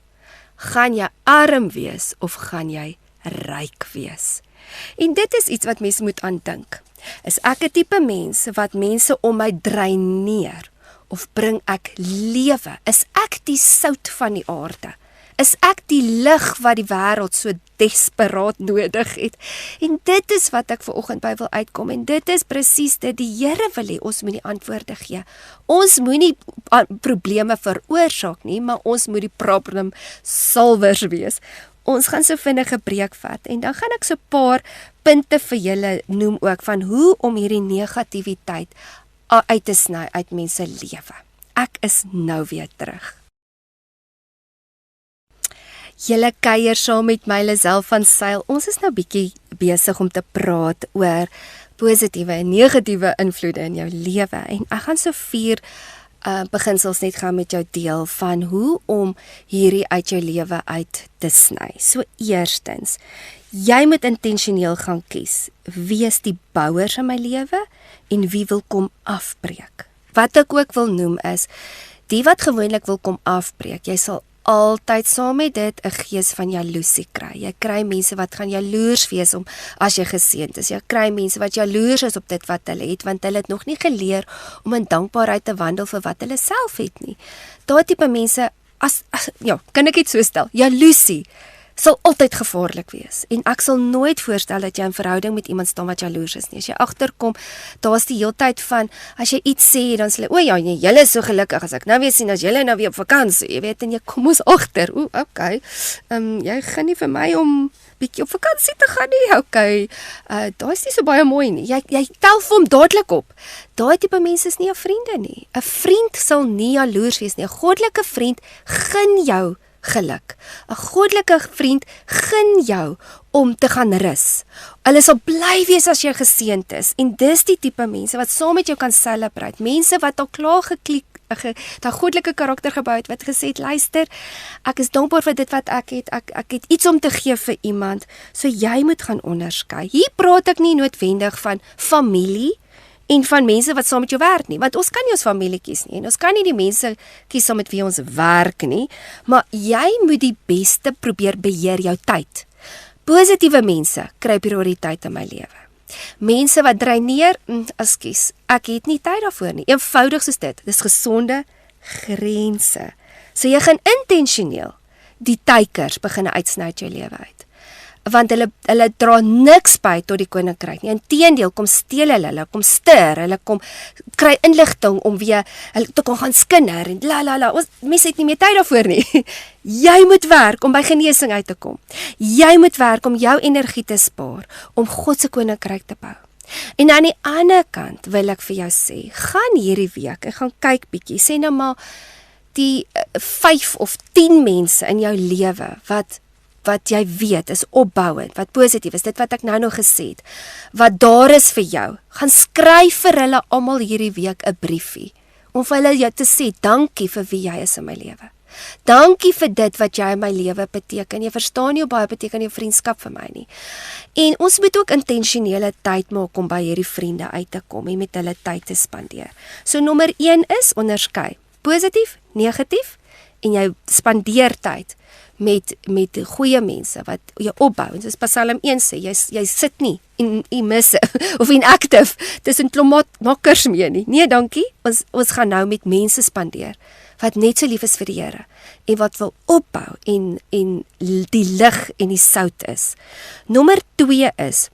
gaan jy arm wees of gaan jy ryk wees? En dit is iets wat mense moet aandink. Is ek 'n tipe mens wat mense om my dreineer, of bring ek lewe? Is ek die sout van die aarde? Is ek die lig wat die wêreld so desperaat nodig het? En dit is wat ek vanoggend by wil uitkom, en dit is presies dit, die Here wil hê ons moet die antwoorde gee. Ons moenie probleme veroorsaak nie, maar ons moet die problem solvers wees. Ons gaan so vinnig 'n breek vat, en dan gaan ek so 'n paar punte vir julle noem ook, van hoe om hierdie negativiteit uit te sny uit mense lewe. Ek is nou weer terug. Julle kuier saam met my, Lisel van Sail. Ons is nou bietjie besig om te praat oor positiewe en negatiewe invloede in jou lewe. En ek gaan so 4 beginsels net gaan met jou deel van hoe om hierdie uit jou lewe uit te sny. So eerstens, jy moet intentioneel gaan kies. Wie is die bouers in my lewe en wie wil kom afbreek? Wat ek ook wil noem is, die wat gewoonlik wil kom afbreek, jy sal altyd saam met dit 'n gees van jaloesie kry. Jy kry mense wat gaan jaloers wees om as jy geseënd is. Jy kry mense wat jaloers is op dit wat hulle het, want hulle het nog nie geleer om in dankbaarheid te wandel vir wat hulle self het nie. Daardie tipe mense, kan ek dit so stel, jaloesie sal altyd gevaarlik wees. En ek sal nooit voorstel dat jy in verhouding met iemand staan wat jaloers is nie. As jy agterkom, daar's die heeltyd van, as jy iets sê, dan sê hulle, o ja, nee, julle is so gelukkig, as ek nou weer sien, as julle nou weer op vakansie, jy weet, en jy kom ons agter, okay, jy gaan nie vir my om bietjie op vakansie te gaan nie, okay, daar is nie so baie mooi nie, jy tel vir hom dadelik op. Daai tipe mense is nie 'n vriende nie. 'n Vriend sal nie jaloers wees nie. 'n Goddelike vriend gun jou geluk. 'n Goddelike vriend gun jou om te gaan rus. Hulle sal bly wees as jy geseënd is. En dis die tipe mense wat saam met jou kan celebrate. Mense wat al klaar daai goddelike karakter gebou het, wat gesê het, luister, ek is dankbaar vir dit wat ek het. Ek het iets om te gee vir iemand. So jy moet gaan onderskei. Hier praat ek nie noodwendig van familie en van mense wat saam met jou werk nie, want ons kan nie ons familie kies nie, en ons kan nie die mense kies saam met wie ons werk nie, maar jy moet die beste probeer beheer jou tyd. Positiewe mense kry prioriteit in my lewe. Mense wat dreineer, ekskuus, ek het nie tyd daarvoor nie, eenvoudig soos dit, dis gesonde grense. So jy gaan intentioneel die teikers begin uitsny uit jou lewe uit. Want hulle dra niks by tot die koninkryk nie. Inteendeel kom steel hulle kom stir, hulle kom kry inligting om weer hulle te kan gaan skinder en Ons mense het nie meer tyd daarvoor nie. Jy moet werk om by genesing uit te kom. Jy moet werk om jou energie te spaar om God se koninkryk te bou. En aan die ander kant wil ek vir jou sê, gaan hierdie week en gaan kyk bietjie, sê nou maar die 5 of 10 mense in jou lewe wat jy weet is opbouend, wat positief is, dit wat ek nou nog gesê het, wat daar is vir jou, gaan skryf vir hulle almal hierdie week 'n briefie, om vir hulle jou te sê, dankie vir wie jy is in my lewe. Dankie vir dit wat jy in my lewe beteken. Jy verstaan nie hoe baie beteken jou vriendskap vir my nie. En ons moet ook intentionele tyd maak om by hierdie vriende uit te kom en met hulle tyd te spandeer. So nommer 1 is onderskei. Positief, negatief, en jy spandeer tyd met goeie mense wat jou opbou. En soos Psalm 1 sê, jy sit nie missive of inactive tussen klommakkers mee nie. Nee, dankie. Ons gaan nou met mense spandeer wat net so lief is vir die Here en wat wil opbou en die lig en die sout is. Nommer 2 is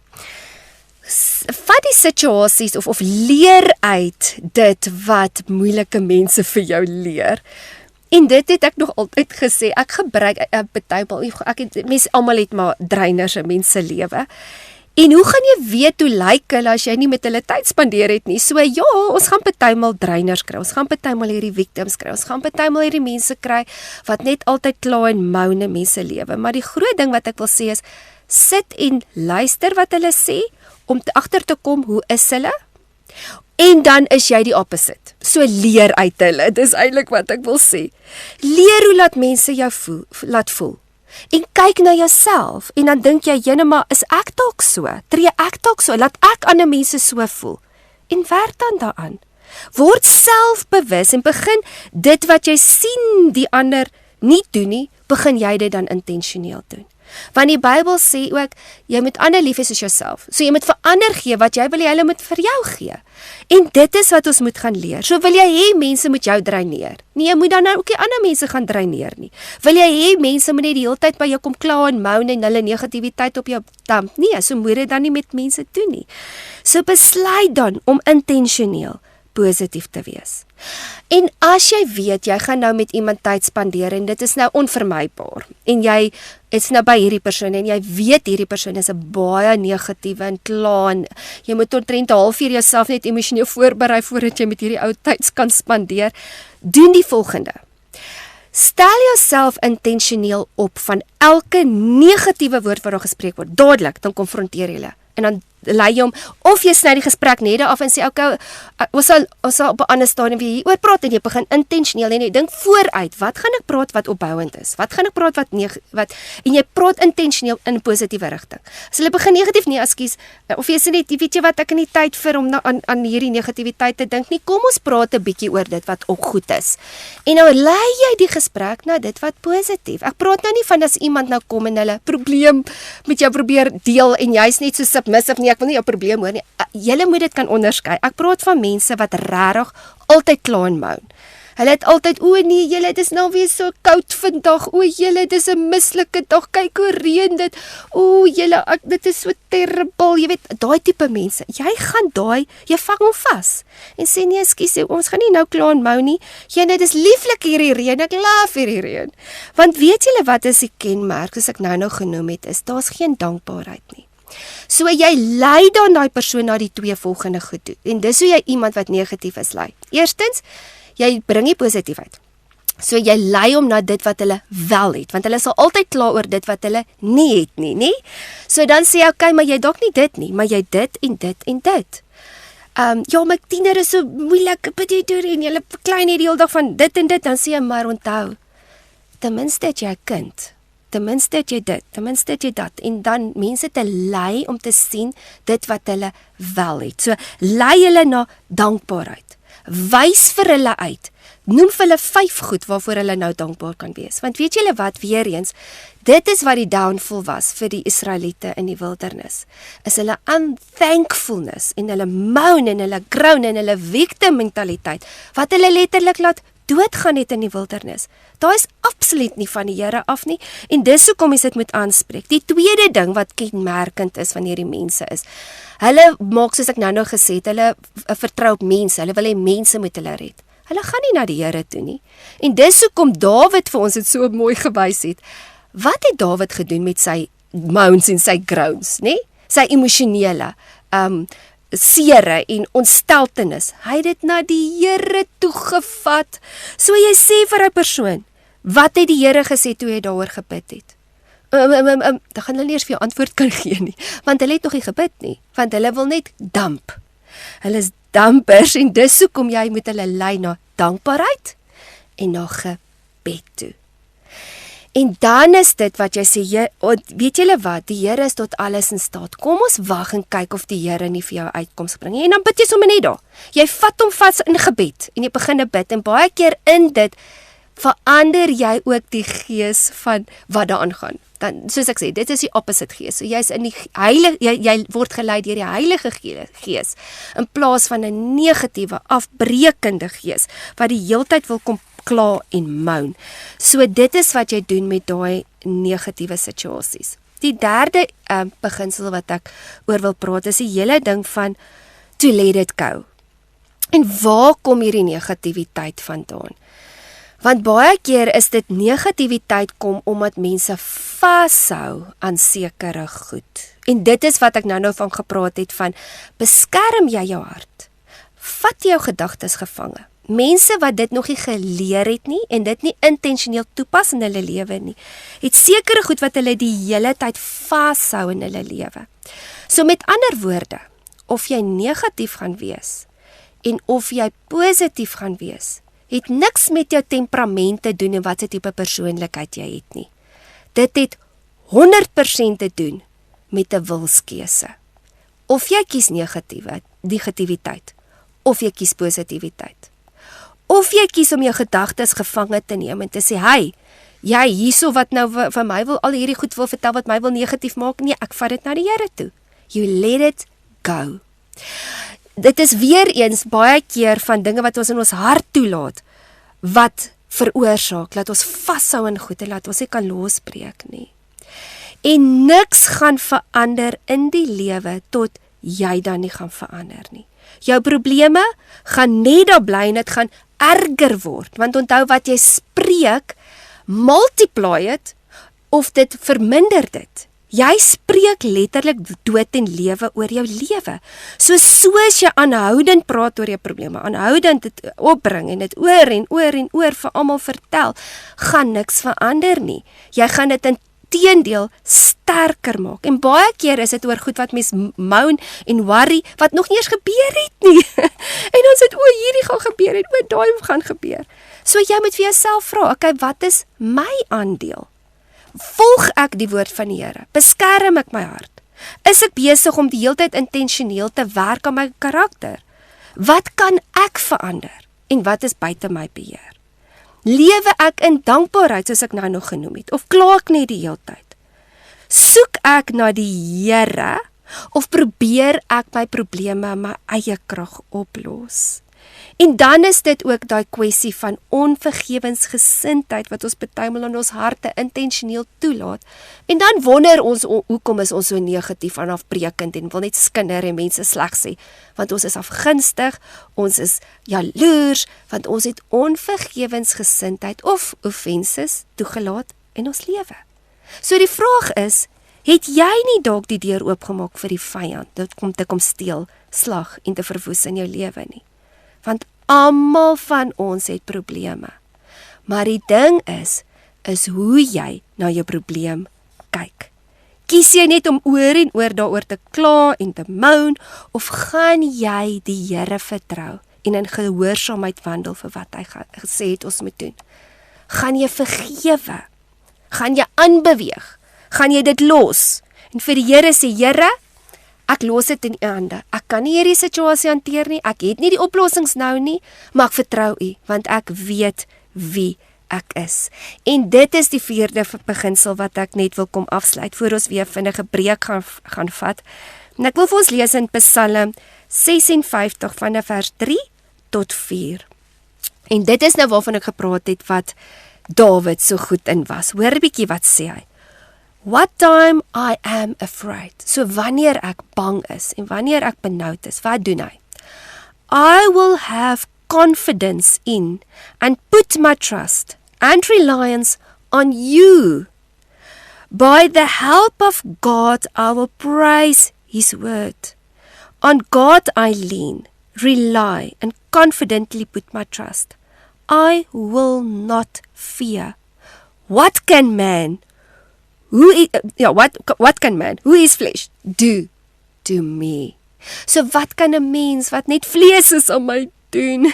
vat die situasies of leer uit dit wat moeilike mense vir jou leer. En dit het ek nog altyd gesê, ek gebruik mense almal het maar dreiners in mense lewe. En hoe gaan jy weet hoe lyk hulle as jy nie met hulle tyd spandeer het nie? So ja, ons gaan partymal dreiners kry, ons gaan partymal hierdie victims kry, ons gaan partymal hierdie mense kry wat net altyd kla en moan in mense lewe. Maar die groot ding wat ek wil sê is, sit en luister wat hulle sê, om agter te kom hoe is hulle, en dan is jy die opposite. So leer uit hulle, dis eintlik wat ek wil sê. Leer hoe laat mense jou laat voel. En kyk na jouself, en dan dink jy, jene maar, is ek dalk so? Tree ek dalk so? Laat ek ander mense so voel? En werk dan daaraan. Word selfbewus en begin dit wat jy sien die ander nie doen nie, begin jy dit dan intentioneel doen. Want die Bybel sê ook, jy moet ander lief hê soos jouself. So jy moet vir ander gee wat jy wil hê hulle moet vir jou gee. En dit is wat ons moet gaan leer. So wil jy hê mense moet jou dreineer? Nee, jy moet dan nou ook nie ander mense gaan dreineer nie. Wil jy hê mense moet net die hele tyd by jou kom kla en moan en hulle negativiteit op jou damp? Nee, so moet jy dan nie met mense doen nie. So besluit dan om intentioneel positief te wees. En as jy weet, jy gaan nou met iemand tyd spandeer en dit is nou onvermybaar en jy is nou by hierdie persoon en jy weet hierdie persoon is 'n baie negatiewe en kla en jy moet omtrent 'n halfuur jouself net emosioneel voorberei voordat jy met hierdie ou tyd kan spandeer, doen die volgende. Stel jouself intentioneel op van elke negatiewe woord wat daar gespreek word, dadelik, dan konfronteer jy hulle. En dan lei jy hom, of jy sny die gesprek net af en sê, okay, ons sal op 'n ander stadium weer hieroor praat en jy begin intentioneel en jy dink vooruit, wat gaan ek praat wat opbouend is? Wat gaan ek praat en jy praat intentioneel in 'n positiewe rigting. As hulle begin negatief, nee, ekskuus, of jy sê net, weet jy wat, ek het nie tyd vir om aan hierdie negativiteit te dink nie, kom ons praat 'n bietjie oor dit wat ook goed is. En nou lei jy die gesprek na dit wat positief. Ek praat nou nie van as iemand nou kom en hulle probleem met jou probeer deel en jy's net so submissive, nee, ek wil nie jou probleem hoor nie. Julle moet dit kan onderskei. Ek praat van mense wat regtig altyd kla en moan. Hulle het altyd, o nee, julle, dit is nou weer so koud vandag. O julle, dis 'n mislike dag. Kyk hoe reën dit. O julle, dit is so terrible. Jy weet, daai tipe mense. Jy vang hom vas. En sê nee, ekskuus, ons gaan nie nou kla en moan nie. Julle, dis lieflik hierdie reën. Ek love hierdie reën. Want weet julle wat is die kenmerk, soos ek nou genoem het, is daar's geen dankbaarheid nie. So jy lei dan daai persoon na die 2 volgende goed toe. En dis hoe jy iemand wat negatief is lei. Eerstens, jy bring die positiefheid. So jy lei hom na dit wat hulle wel het, want hulle sal altyd kla oor dit wat hulle nie het nie, nê? So dan sê jy, okay, maar jy dalk nie dit nie, maar jy dit en dit en dit. Ja, my tiener is so moeilik, en jy klein hierdie hele dag van dit en dit, dan sê jy, maar onthou, ten minste het jy 'n kind ten minste het jy dit, ten minste het jy dat, en dan mense te lei om te sien dit wat hulle wel het. So, lei hulle na dankbaarheid, wys vir hulle uit, noem vir hulle 5 goed waarvoor hulle nou dankbaar kan wees. Want weet julle wat, weer eens, dit is wat die downfall was vir die Israeliete in die wildernis, is hulle unthankfulness, en hulle moan, en hulle groan, en hulle victim mentaliteit, wat hulle letterlik laat doodgaan het in die wildernis. Daar is absoluut nie van die Here af nie, en dis hoekom ons dit moet aanspreek. Die tweede ding wat kenmerkend is wanneer die mense is, hulle maak soos ek nou gesê het, hulle vertrou op mense, hulle wil hê mense moet hulle red. Hulle gaan nie na die Here toe nie. En dis hoekom Dawid vir ons het so mooi gewys het. Wat het Dawid gedoen met sy moans en sy groans, nê? Sy emosionele sere en ontsteltenis. Hy het dit na die Here toegevat. So jy sê vir 'n persoon, wat het die Here gesê toe hy daaroor gebid het? Dan gaan hulle nie eers vir jou antwoord kan gee nie, want hulle het nog nie gebid nie, want hulle wil net damp. Hulle is dampers, en dis hoekom jy moet hulle lei na dankbaarheid en na gebed toe. En dan is dit wat jy sê, weet julle wat, die Here is tot alles in staat. Kom ons wag en kyk of die Here nie vir jou uitkoms bring nie. En dan bid jy sommer net daar. Jy vat hom vas in gebed en jy begin bid, en baie keer in dit verander jy ook die gees van wat daar aangaan. Dan, soos ek sê, dit is die opposite gees. So jy's in die heilige, jy word gelei deur die Heilige Gees, in plaas van 'n negatiewe, afbreekende gees, wat die heeltyd wil kom kla en moan. So dit is wat jy doen met daai negatiewe situasies. Die derde beginsel wat ek oor wil praat, is die hele ding van to let it go. En waar kom hierdie negativiteit vandaan? Want baie keer is dit negativiteit kom omdat mense vashou aan sekere goed. En dit is wat ek nou van gepraat het van, beskerm jy jou hart. Vat jou gedagtes gevange. Mense wat dit nog nie geleer het nie, en dit nie intentioneel toepas in hulle lewe nie, het sekere goed wat hulle die hele tyd vashou in hulle lewe. So met ander woorde, of jy negatief gaan wees, en of jy positief gaan wees, het niks met jou temperament te doen en wat se tipe persoonlikheid jy het nie. Dit het 100% te doen met 'n wilskeuse. Of jy kies negativiteit, of jy kies positiwiteit. Of jy kies om jou gedagtes gevange te neem en te sê, hey, jy hierso wat nou van my wil, al hierdie goed wil vertel wat my wil negatief maak, nee, ek vat dit na die Here toe. You let it go. Dit is weer eens baie keer van dinge wat ons in ons hart toelaat, wat veroorsaak, laat ons vashou in goed, en laat ons nie kan losbreek nie. En niks gaan verander in die lewe, tot jy dan nie gaan verander nie. Jou probleme gaan net daar bly, en dit gaan erger word, want onthou wat jy spreek, multiply het, of dit verminder dit. Jy spreek letterlik dood en lewe oor jou lewe. Soos jy aanhoudend praat oor jou probleme, aanhoudend dit opbring en dit oor en oor en oor vir almal vertel, gaan niks verander nie. Jy gaan dit inteendeel sterker maak. En baie keer is dit oor goed wat mens moan en worry, wat nog nie eens gebeur het nie. En ons het, hierdie gaan gebeur en daai gaan gebeur. So jy moet vir jouself vra, okay, wat is my aandeel? Volg ek die woord van die Here? Beskerm ek my hart? Is ek besig om die hele tyd intentioneel te werk aan my karakter? Wat kan ek verander? En wat is buite my beheer? Lewe ek in dankbaarheid, soos ek nou nog genoem het? Of kla ek net die hele tyd? Soek ek na die Here? Of probeer ek my probleme in my eie krag oplos? En dan is dit ook daai kwessie van onvergewensgesindheid wat ons partymal in ons harte intentioneel toelaat. En dan wonder ons, hoekom is ons so negatief en afbreekend en wil net skinder en mense sleg sê. Want ons is afgunstig, ons is jaloers, want ons het onvergewensgesindheid of offenses toegelaat in ons lewe. So die vraag is, het jy nie dalk die deur oopgemaak vir die vyand, dit kom te kom steel, slag en te verwoes in jou lewe nie? Want almal van ons het probleme. Maar die ding is hoe jy na jou probleem kyk. Kies jy net om oor en oor daaroor te kla en te moan, of gaan jy die Here vertrou en in gehoorsaamheid wandel vir wat hy gesê het ons moet doen? Gaan jy vergewe? Gaan jy aanbeweeg, gaan jy dit los. En vir die Here sê, Here, ek los dit in u hande. Ek kan nie hierdie situasie hanteer nie, ek het nie die oplossings nou nie, maar ek vertrou u, want ek weet wie ek is. En dit is die 4de beginsel wat ek net wil kom afsluit, voor ons weer vinnige breek gaan vat. En ek wil vir ons lees in Psalm 56 van vers 3 tot 4. En dit is nou waarvan ek gepraat het, wat Dawid so goed in was. Hoor 'n bietjie wat sê hy. What time I am afraid. So wanneer ek bang is, en wanneer ek benoud is, wat doen hy? I will have confidence in, and put my trust and reliance on you. By the help of God, I will praise his word. On God I lean, rely, and confidently put my trust. I will not fear. What can man, what can man, who is flesh, do to me? So wat kan 'n mens wat net vlees is aan my doen?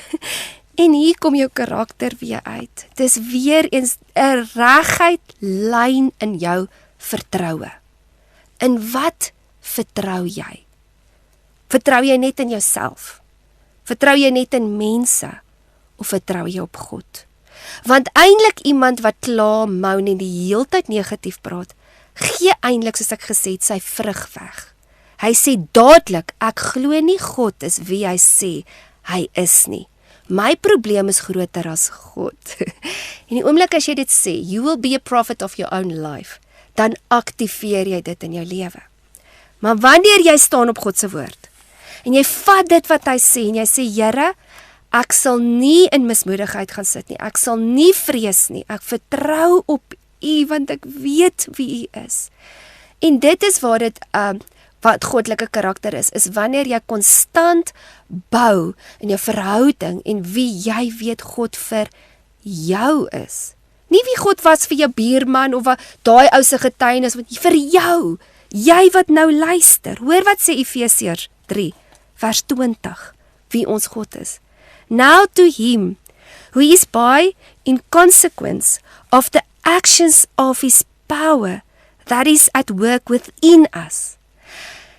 En hier kom jou karakter weer uit. Dis weer eens 'n reguit lyn in jou vertroue. In wat vertrou jy? Vertrou jy net in jouself? Vertrou jy net in mense? Of vertrou jy op God? Want eintlik iemand wat kla, moan en die heeltyd negatief praat, gee eintlik, soos ek gesê het, sy vrug weg. Hy sê dadelik, ek glo nie God is wie hy sê hy is nie. My probleem is groter as God. En die oomblik as jy dit sê, you will be a prophet of your own life, dan aktiveer jy dit in jou lewe. Maar wanneer jy staan op God se woord, en jy vat dit wat hy sê, en jy sê, Here, ek sal nie in mismoedigheid gaan sit nie, ek sal nie vrees nie, ek vertrou op u, want ek weet wie u is. En dit is waar dit, wat goddelike karakter is wanneer jy konstant bou in jou verhouding, en wie jy weet God vir jou is. Nie wie God was vir jou buurman, of daai ou se getuienis, vir jou, jy wat nou luister. Hoor wat sê Efesiërs 3, vers 20, wie ons God is. Now to him, who is by, in consequence of the actions of his power, that is at work within us.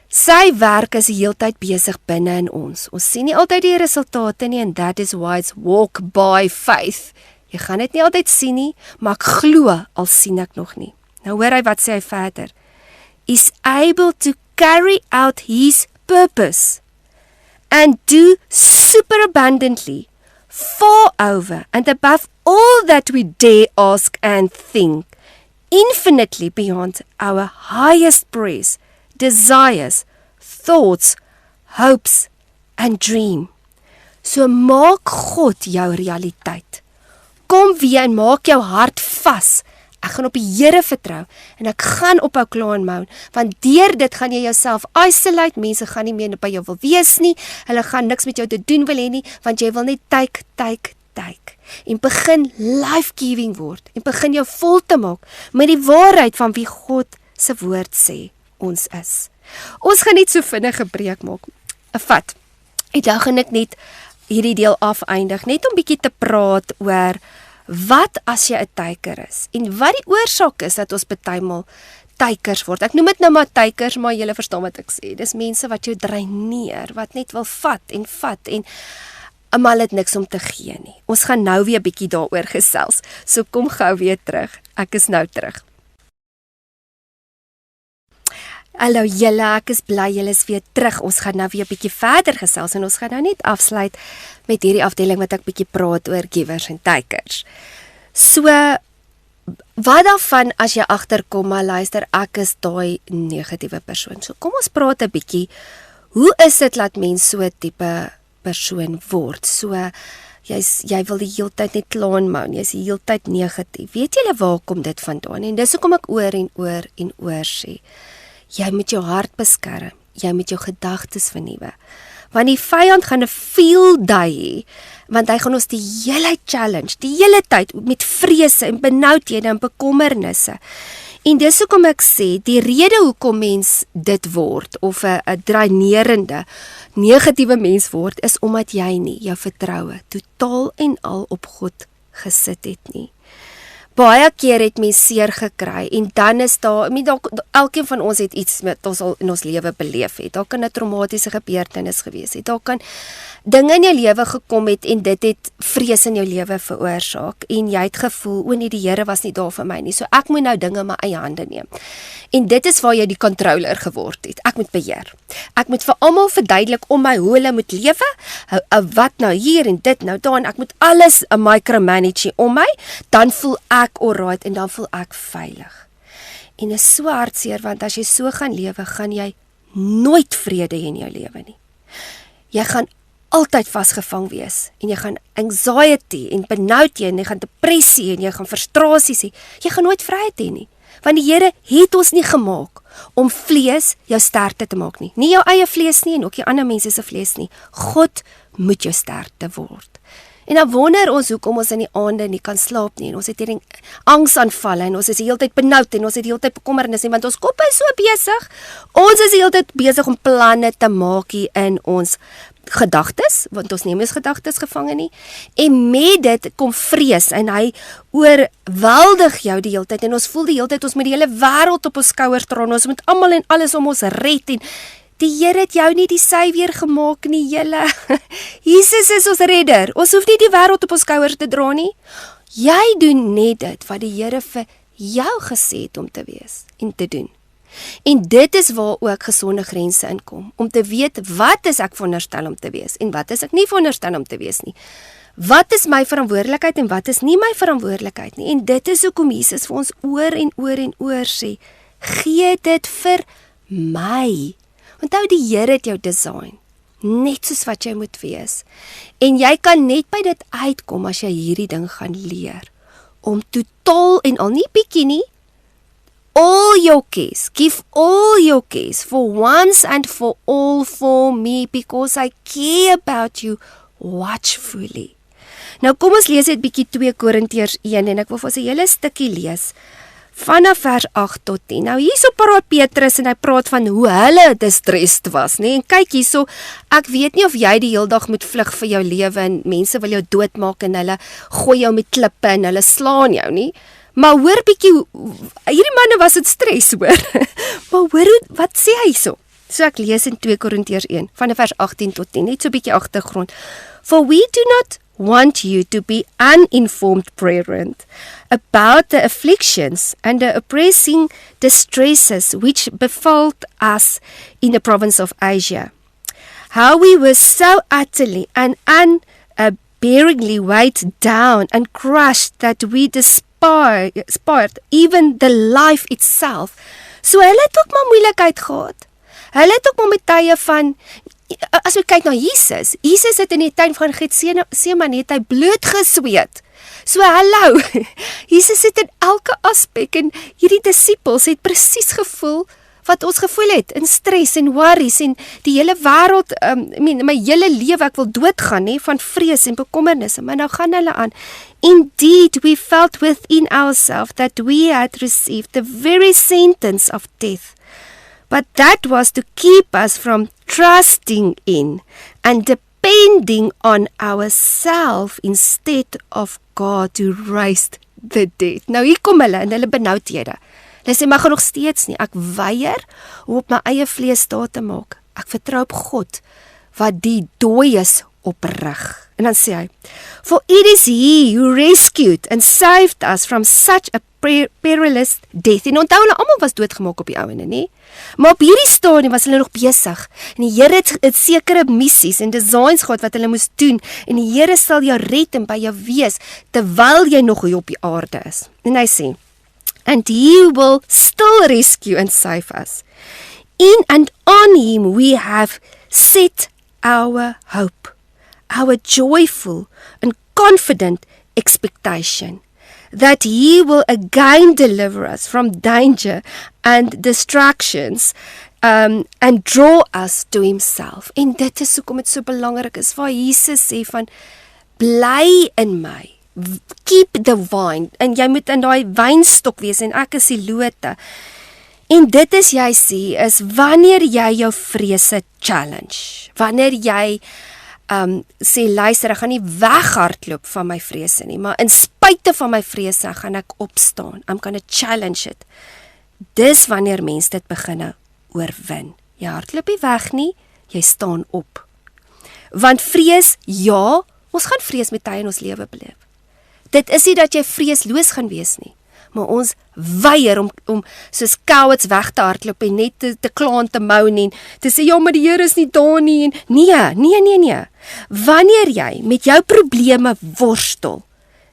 Sy werk is die heeltyd besig binne in ons. Ons sien nie altyd die resultate nie, and that is why it's walk by faith. Jy gaan dit nie altyd sien nie, maar ek glo, al sien ek nog nie. Nou hoor hy wat sê hy verder. Is able to carry out his purpose and do superabundantly, far over and above all that we dare ask and think, infinitely beyond our highest praise, desires, thoughts, hopes and dream. So maak God jou realiteit. Kom weer en maak jou hart vas. Ek gaan op die Here vertrou en ek gaan ophou kla en moan, want deur dit gaan jy jouself isolate, mense gaan nie meer by jou wil wees nie, hulle gaan niks met jou te doen wil hê nie, want jy wil net tyk, en begin life-giving word, en begin jou vol te maak met die waarheid van wie God se woord sê ons is. Ons gaan net so vinnig 'n breek maak, 'n vat, en dan gaan ek net hierdie deel afeindig, net om bietjie te praat oor wat as jy 'n teiker is, en wat die oorsaak is dat ons partymal teikers word. Ek noem dit nou maar teikers, maar julle verstaan wat ek sê. Dis mense wat jou dreineer, wat net wil vat, en almal het niks om te gee nie. Ons gaan nou weer bietjie daaroor gesels, so kom gou weer terug. Ek is nou terug. Hallo julle, ek is bly julle is weer terug. Ons gaan nou weer 'n bietjie verder gesels en ons gaan nou net afsluit met hierdie afdeling wat ek bietjie praat oor givers en takers. So, wat daarvan as jy agterkom, maar luister, ek is daai negatiewe persoon. So kom ons praat 'n bietjie, hoe is dit dat mens so 'n tipe persoon word? So, jy wil die heeltyd net kla en moan, jy's die heeltyd negatief. Weet julle waar kom dit vandaan? En dis hoekom ek oor en oor sê. Jy moet jou hart beskerm, jy moet jou gedagtes vernuwe. Want die vyand gaan 'n field day hê, want hy gaan ons die hele challenge, die hele tyd met vrese en benoudhede en bekommernisse. En dis hoekom ek sê, die rede hoekom mens dit word, of 'n drainerende, negatiewe mens word, is omdat jy nie jou vertroue totaal en al op God gesit het nie. Baie keer het mens seer gekry en dan is daar, elkeen van ons het iets met ons al in ons lewe beleef het. Daar kan 'n traumatiese gebeurtenis gewees het. Daar kan dinge in jou lewe gekom het en dit het vrees in jou lewe veroorsaak en jy het gevoel, o nee, die Here was nie daar vir my nie. So ek moet nou dinge in my eie hande neem. En dit is waar jy die controller geword het. Ek moet beheer. Ek moet vir almal verduidelik om my hoe hulle moet lewe, wat nou hier en dit nou daar en ek moet alles 'n micromanage om my, dan voel ek alright en dan voel ek veilig. En is so hartseer want as jy so gaan lewe, gaan jy nooit vrede hê in jou lewe nie. Jy gaan altyd vasgevang wees en jy gaan anxiety en benoud jy en jy gaan depressie en jy gaan frustrasies hê. Jy gaan nooit vryheid hê nie. Want die Here het ons nie gemaak om vlees jou sterkte te maak nie. Nie jou eie vlees nie en ook nie ander mense se vlees nie. God moet jou sterkte word. En dan wonder ons hoekom ons in die aande nie kan slaap nie en ons het hierdie angsaanvalle en ons is die hele tyd benoud en ons het die hele tyd bekommernis nie want ons kop is so besig. Ons is die hele tyd besig om planne te maak hier in ons gedagtes, want ons neem ons gedagtes gevange nie, en met dit kom vrees, en hy oorweldig jou die hele tyd, en ons voel die hele tyd, ons moet die hele wêreld op ons skouers dra, ons moet almal en alles om ons red, en die Here het jou nie die Savior gemaak nie, julle. Jesus is ons redder, ons hoef nie die wêreld op ons skouers te dra nie, jy doen net dit, wat die Here vir jou gesê het om te wees, en te doen. En dit is waar ook gesonde grense inkom, om te weet wat is ek veronderstel om te wees, en wat is ek nie veronderstel om te wees nie. Wat is my verantwoordelikheid en wat is nie my verantwoordelikheid nie, en dit is hoekom Jesus vir ons oor en oor en oor sê, gee dit vir my. Onthou die Here het jou design, net soos wat jy moet wees, en jy kan net by dit uitkom as jy hierdie ding gaan leer, om totaal en al nie bietjie nie, all your cares, give all your cares for once and for all for me, because I care about you watchfully. Nou kom ons lees net bietjie 2 Korintiërs 1 en ek wil vir ons 'n hele stukkie lees vanaf vers 8 tot 10. Nou hierso praat Petrus en hy praat van hoe hulle distressed was, nee? En kyk hierso, ek weet nie of jy die hele dag moet vlug vir jou lewe en mense wil jou doodmaak en hulle gooi jou met klippe en hulle slaan jou nie. Maar hoor bietjie, hierdie manne was dit stres, hoor. Maar hoor, wat sê hy so? So ek lees in 2 Korintiërs 1, van vers 18 tot 10, net so bietjie agtergrond. For we do not want you to be uninformed, brethren, about the afflictions and the oppressing distresses which befell us in the province of Asia. How we were so utterly and unbearingly weighed down and crushed that we despaired even the life itself. So hulle het ook maar moeilikheid gehad. Hulle het ook maar met tye van, as we kyk na Jesus het in die tuin van Getsemane, het hy bloed gesweet. So hallo, Jesus het in elke aspek, en hierdie disippels het presies gevoel wat ons gevoel het, in stres en worries, en die hele wêreld, my hele lewe, ek wil doodgaan, nie, van vrees en bekommernisse, maar nou gaan hulle aan. Indeed, we felt within ourselves that we had received the very sentence of death, but that was to keep us from trusting in and depending on ourselves instead of God to raise the dead. Nou hier kom hulle in hulle benoudhede. Hulle sê, maar nog steeds nie, ek weier om op my eie vlees staat te maak. Ek vertrou op God, wat die dooies oprig. En dan sê hy, for it is he who rescued and saved us from such a perilous death. En onthou, hulle almal was doodgemaak op die ouene, nie? Maar op hierdie stadium was hulle nog besig. En die Here het sekere missies en designs gehad wat hulle moes doen. En die Here sal jou red en by jou wees, terwyl jy nog hier op die aarde is. En hy sê, and he will still rescue and save us. In and on him we have set our hope, our joyful and confident expectation that he will again deliver us from danger and distractions and draw us to himself. En dit is hoekom dit so belangrik is, waar Jesus sê van, bly in my, keep the vine, en jy moet in daai wynstok wees, en ek is die lote. En dit is, jy sê, is wanneer jy jou vrese challenge, wanneer jy sê, luister, ek gaan nie weghardloop van my vrese nie, maar in spite spyte van my vrese gaan ek opstaan. I'm gonna challenge it. Dis wanneer mens dit begin oorwin. Jy hardloop nie weg nie, jy staan op. Want vrees, ja, ons gaan vrees met tye in ons lewe beleef. Dit is nie dat jy vreesloos gaan wees nie, maar ons weier om soos cowards weg te hardloop en net te kla en te moan en te sê, ja, maar die Here is nie daar nie. En nee. Wanneer jy met jou probleme worstel,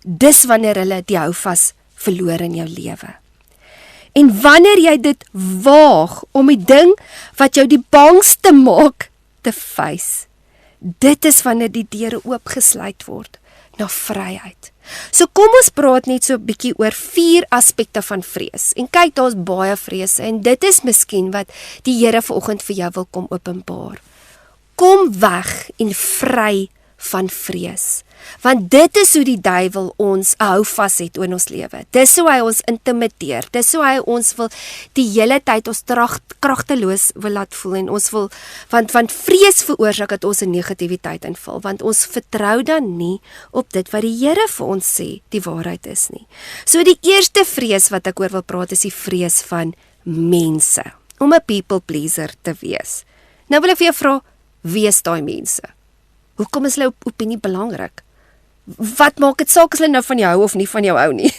dis wanneer hulle die houvas verloor in jou lewe. En wanneer jy dit waag om die ding wat jou die bangste maak te face, dit is wanneer die deure oopgesluit word na vryheid. So kom ons praat net so 'n bietjie oor 4 aspekte van vrees. En kyk, daar's baie vrese en dit is miskien wat die Here vanoggend vir jou wil kom openbaar. Kom weg en vry van vrees. Want dit is hoe die duiwel ons houvas het in ons lewe. Dis hoe hy ons intimideer. Dis hoe hy ons wil die hele tyd ons kragteloos wil laat voel en ons wil want vrees veroorsaak dat ons in negativiteit inval, want ons vertrou dan nie op dit wat die Here vir ons sê die waarheid is nie. So die eerste vrees wat ek oor wil praat is die vrees van mense, om 'n people pleaser te wees. Nou wil ek vir jou vra, wie is daai mense? Hoekom is hulle opinie belangrik? Wat maak dit saak as hulle nou van jou hou of nie van jou hou nie?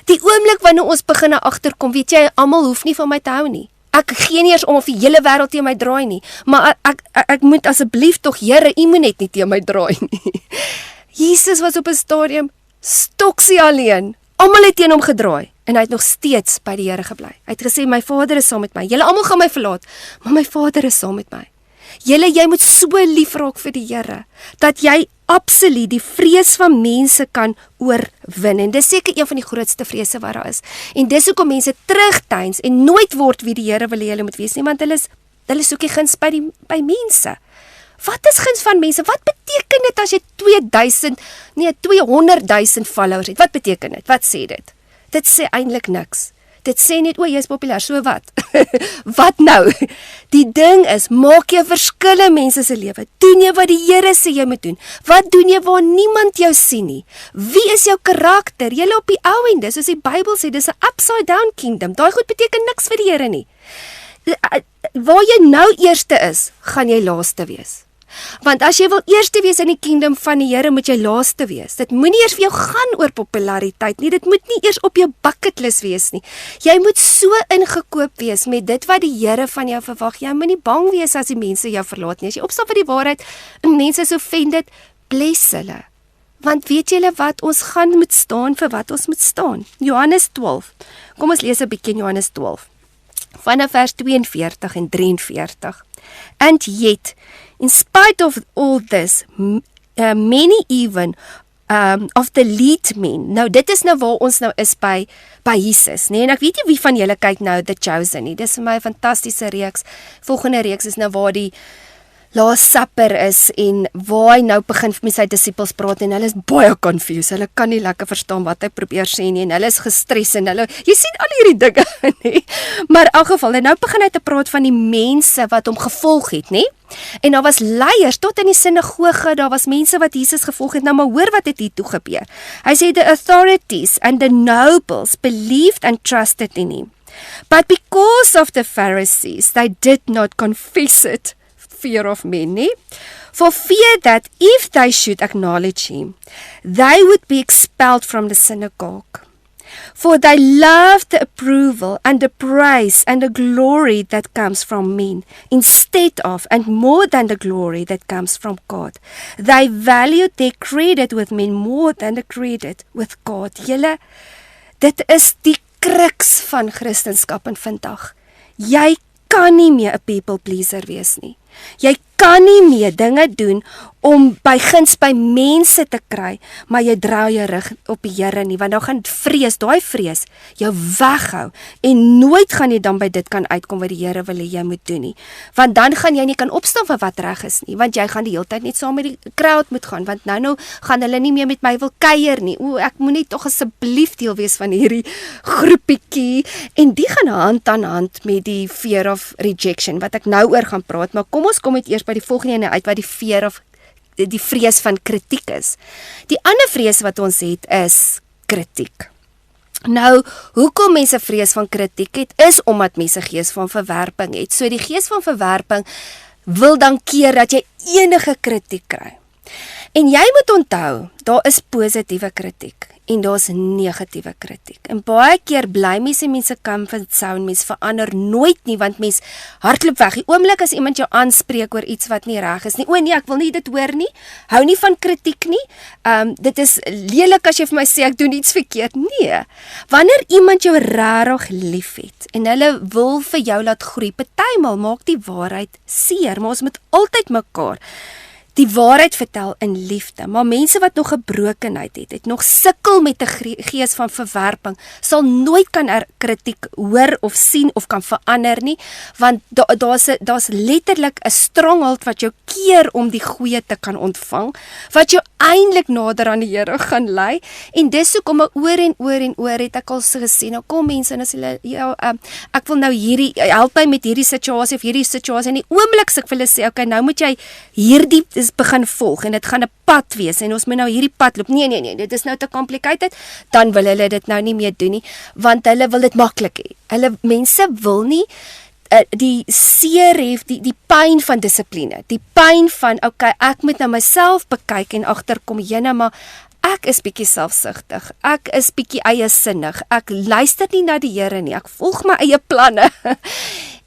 Die oomblik wanneer ons begin agterkom, weet jy, almal hoef nie van my te hou nie. Ek gee nie eers om of die hele wêreld teen my draai nie, maar ek moet asseblief tog, Here, U moet net nie teen my draai nie. Jesus was op 'n stadium stoksie alleen. Almal het teen hom gedraai en hy het nog steeds by die Here gebly. Hy het gesê, my Vader is saam met my. Julle almal gaan my verlaat, maar my Vader is saam met my. Jy moet so lief raak vir die Here, dat jy absoluut die vrees van mense kan oorwin. En dis seker een van die grootste vrese wat daar is. En dis hoekom mense terugtuins en nooit word wie die Here wil hê hulle moet wees nie, want hulle soek die guns by mense. Wat is guns van mense? Wat beteken dit as jy 200,000 followers het? Wat beteken dit? Wat sê dit? Dit sê eintlik niks. Dit sê net, jy is populêr, so wat? Wat nou? Die ding is, maak jy verskil in mense se lewe. Doen jy wat die Here sê jy moet doen? Wat doen jy waar niemand jou sien nie? Wie is jou karakter? Jy op die ou ende, soos die Bybel sê, dis 'n upside down kingdom. Daai goed beteken niks vir die Here nie. Waar jy nou eerste is, gaan jy laaste wees. Want as jy wil eerste wees in die kingdom van die Here, moet jy laaste wees. Dit moenie eers vir jou gaan oor populariteit nie, dit moet nie eers op jou bucketlist wees nie. Jy moet so ingekoop wees met dit wat die Here van jou verwag. Jy moet nie bang wees as die mense jou verlaat nie. As jy opstaan vir die waarheid en mense so offended, bless hulle. Want weet julle wat, ons gaan moet staan vir wat ons moet staan. Johannes 12. Kom ons lees 'n bietjie in Johannes 12. Vanaf vers 42 en 43. And yet, in spite of all this, many even of the lead men. Nou dit is nou waar ons nou is by Jesus, nee, en ek weet nie wie van julle kyk nou The Chosen nie. Dis vir my 'n fantastiese reeks. Volgende reeks is nou waar die Last Supper is en waar hy nou begin met sy disippels praat en hulle is baie confused. Hulle kan nie lekker verstaan wat hy probeer sê nie en hulle is gestres en jy sien al hierdie dinge nie. Maar in elk geval, en nou begin hy te praat van die mense wat hom gevolg het, nie? En daar was leiers tot in die sinagoge, daar was mense wat Jesus gevolg het. Nou maar hoor wat het hier toe gebeur. Hy sê the authorities and the nobles believed and trusted in him. But because of the Pharisees, they did not confess it. Fear of men, nie? For fear that if they should acknowledge him, they would be expelled from the synagogue. For they loved the approval and the praise and the glory that comes from men, instead of and more than the glory that comes from God. They valued their credit with men more than the credit with God. Julle, dit is die crux van Christendom in vandag. Jy kan nie meer 'n people pleaser wees nie. Jy kan nie meer dinge doen om by guns by mense te kry, maar jy draai jou rug op die Here nie, want nou gaan daai vrees jou weghou en nooit gaan jy dan by dit kan uitkom wat die Here wil hê jy moet doen nie. Want dan gaan jy nie kan opstaan vir wat reg is nie, want jy gaan die hele tyd net saam met die crowd moet gaan, want nou gaan hulle nie meer met my wil kuier nie. Ek moet net tog asseblief deel wees van hierdie groepietjie, en die gaan hand aan hand met die fear of rejection wat ek nou oor gaan praat, maar kom ons kom net eers by die volgende ene uit wat die vrees van kritiek is. Die ander vrees wat ons het is kritiek. Nou, hoekom mense vrees van kritiek het, is omdat mense gees van verwerping het. So die gees van verwerping wil dan keer dat jy enige kritiek kry. En jy moet onthou, daar is positiewe kritiek en daar is negatiewe kritiek. En baie keer bly mense in mense comfort zone, mense verander nooit nie, want mens hardloop weg. Die oomblik as iemand jou aanspreek oor iets wat nie reg is nie, o nee, ek wil nie dit hoor nie, hou nie van kritiek nie, dit is lelik as jy vir my sê, ek doen iets verkeerd. Nee, wanneer iemand jou regtig lief het, en hulle wil vir jou laat groei, partymal maak die waarheid seer, maar ons moet altyd mekaar die waarheid vertel in liefde, maar mense wat nog gebrokenheid het nog sukkel met 'n gees van verwerping, sal nooit kan kritiek hoor of sien of kan verander nie, want daar's letterlik 'n stronghold wat jou keer om die goeie te kan ontvang, wat jou eintlik nader aan die Here gaan lei, en dis hoekom oor en oor het ek al gesien, nou kom mense en as hulle, ek wil nou help my met hierdie situasie of hierdie situasie, en die oomblik as ek vir hulle sê, okay, nou moet jy hierdie begin volg, en dit gaan 'n pad wees, en ons moet nou hierdie pad loop, nee, dit is nou te complicated, dan wil hulle dit nou nie meer doen nie, want hulle wil dit maklik hê. Mense wil nie die seer hê, die pyn van dissipline, die pyn van, okay, ek moet nou myself bekyk en agterkom, jene, maar ek is bietjie selfsugtig, ek is bietjie eiesinnig, ek luister nie na die Here nie, ek volg my eie planne.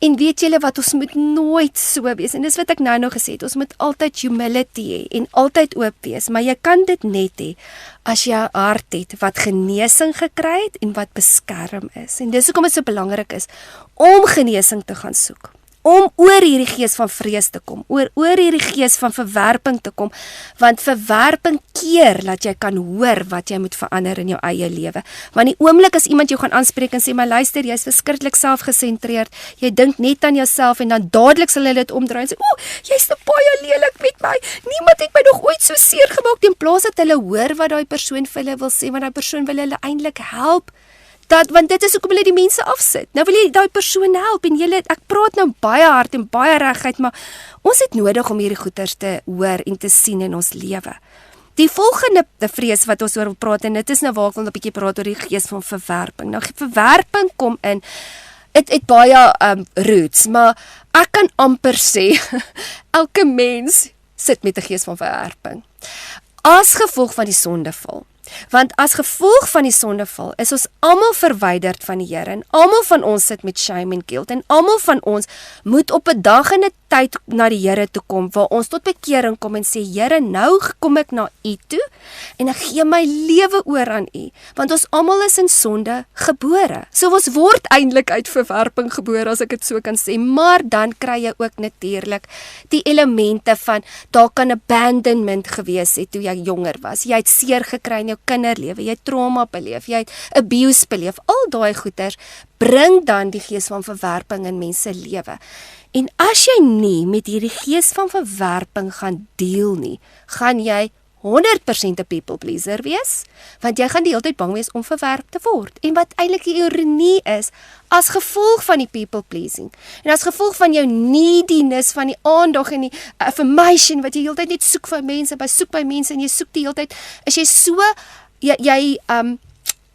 En weet julle wat, ons moet nooit so wees, en dis wat ek nou gesê het, ons moet altyd humility hê, en altyd oop wees, maar jy kan dit net hê, as jy 'n hart het, wat genesing gekry het, en wat beskerm is, en dis hoekom dit so belangrik is, om genesing te gaan soek, om oor hierdie gees van vrees te kom, oor hierdie gees van verwerping te kom, want verwerping keer, dat jy kan hoor wat jy moet verander in jou eie lewe, want die oomblik as iemand jou gaan aanspreek en sê, maar luister, jy is verskriklik selfgesentreerd, jy dink net aan jouself, en dan dadelik sal hulle dit omdraai en sê, jy's te baie lelik met my, niemand het my nog ooit so seer gemaak, in plaas dat hulle hoor wat daai persoon vir hulle wil sê, want daai persoon wil hulle eintlik help, want dit is hoekom hulle die mense afsit. Nou wil jy daai persoon help, en ek praat nou baie hard en baie regheid, maar ons het nodig om hierdie goeters te hoor en te sien in ons lewe. Die volgende vrees wat ons oor wil praat, en dit is nou waar ek wil 'n bietjie praat oor die gees van verwerping. Nou, verwerping kom in, het baie roots, maar ek kan amper sê, elke mens sit met 'n gees van verwerping, as gevolg van die sondeval. Want as gevolg van die sondeval is ons almal verwyderd van die Here, en almal van ons sit met shame en guilt, en almal van ons moet op 'n dag en 'n tyd na die Here toe kom, waar ons tot bekering kom en sê, Here, nou kom ek na U toe, en ek gee my lewe oor aan U, want ons almal is in sonde gebore. So ons word eintlik uit verwerping gebore, as ek dit so kan sê, maar dan kry jy ook natuurlik die elemente van, daar kan abandonment gewees het toe jy jonger was, jy het seer gekry in jou kinderlewe, jy het trauma beleef, jy het abuse beleef, al daai goeters bring dan die gees van verwerping in mense lewe. En as jy nie met hierdie gees van verwerping gaan deel nie, gaan jy 100% 'n people pleaser wees, want jy gaan die hele tyd bang wees om verwerp te word. En wat eintlik die ironie is, as gevolg van die people pleasing, en as gevolg van jou neediness, van die aandag en die affirmation, wat jy die hele tyd net soek by mense, en jy soek die hele tyd, is jy so,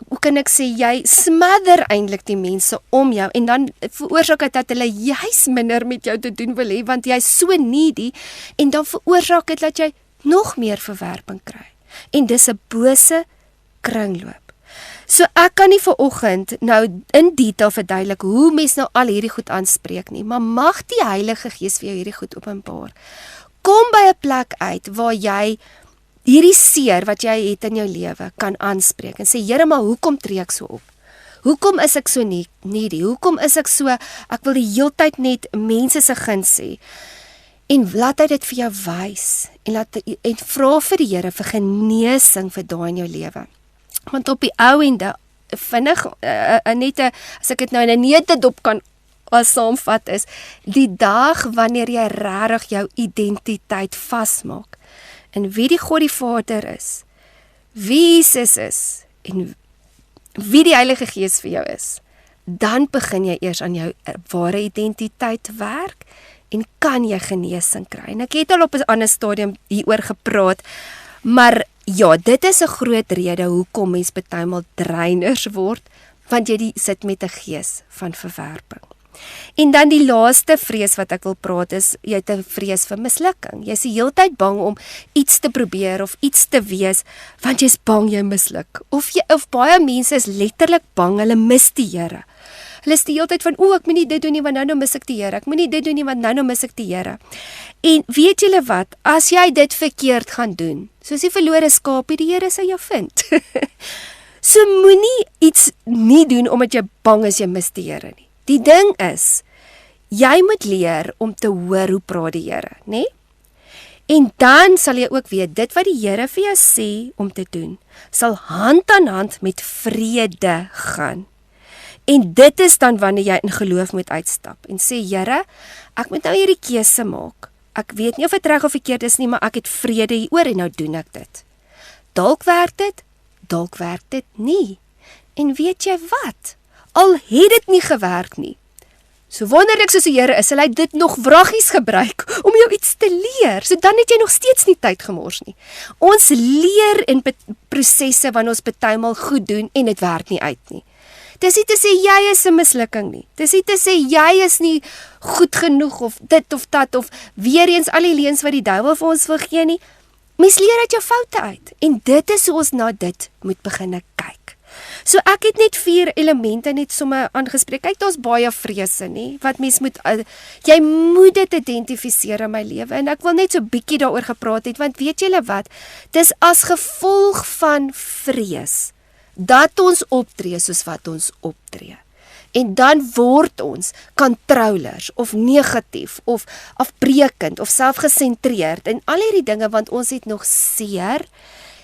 hoe kan ek sê, jy smother eintlik die mense om jou, en dan veroorsaak dit dat hulle juis minder met jou te doen wil hê, want jy is so needy, en dan veroorsaak dit dat jy nog meer verwerping kry. En dis 'n bose kringloop. So ek kan nie vanoggend nou in detail verduidelik hoe mens nou al hierdie goed aanspreek nie, maar mag die Heilige Gees vir jou hierdie goed openbaar. Kom by 'n plek uit waar jy hierdie seer wat jy het in jou lewe kan aanspreek en sê, Here, maar hoekom tree ek so op? Hoekom is ek so needy? Hoekom is ek so, ek wil die heeltyd net mense se guns sê? En laat hy dit vir jou wys, en vra vir die Here vir genesing vir daai in jou lewe. Want op die ou ende, vinnig, as ek dit nou in 'n neutedop kan saamvat is, die dag wanneer jy regtig jou identiteit vasmaak, en wie die God die Vader is, wie Jesus is, en wie die Heilige Gees vir jou is, dan begin jy eers aan jou ware identiteit werk, en kan jy genesing kry. En ek het al op 'n ander stadium hieroor gepraat, maar ja, dit is 'n groot rede hoekom mens partymal dreiners word, want jy sit met 'n gees van verwerping. En dan die laaste vrees wat ek wil praat is, jy het 'n vrees vir mislukking. Jy's die hele tyd bang om iets te probeer of iets te wees, want jy's bang jy misluk. Of baie mense is letterlik bang, hulle mis die Here. Hulle is die hele tyd van, ek moet nie dit doen nie, want nou mis ek die Here. Ek moet nie dit doen nie, want nou mis ek die Here. En weet julle wat, as jy dit verkeerd gaan doen, soos die verlore skaapie, die Here sal jou vind. So moenie iets nie doen, omdat jy bang is jy mis die Here nie. Die ding is, jy moet leer om te hoor hoe praat die Here, né? En dan sal jy ook weet, dit wat die Here vir jou sê om te doen, sal hand aan hand met vrede gaan. En dit is dan wanneer jy in geloof moet uitstap en sê, Here, ek moet nou hierdie keuse maak. Ek weet nie of dit reg of verkeerd is nie, maar ek het vrede hieroor en nou doen ek dit. Dalk werk dit nie. En weet jy wat? Al het dit nie gewerk nie. So wonderlik soos die Here is, sal hy dit nog wraggies gebruik om jou iets te leer. So dan het jy nog steeds nie tyd gemors nie. Ons leer in prosesse wanneer ons partymal goed doen en dit werk nie uit nie. Dis nie te sê jy is 'n mislukking nie. Dis nie te sê jy is nie goed genoeg of dit of dat of weer eens al die leuns wat die duiwel vir ons wil gee nie. Mens leer uit jou foute uit en dit is hoe ons na dit moet begin kyk. So ek het net 4 elemente net sommer aangespreek. Kyk, daar's baie vrese nie wat mens moet jy moet dit identifiseer in my lewe en ek wil net so bietjie daaroor gepraat het want weet julle wat? Dis as gevolg van vrees dat ons optree soos wat ons optree. En dan word ons controllers of negatief of afbreekend of selfgesentreerd en al hierdie dinge want ons het nog seer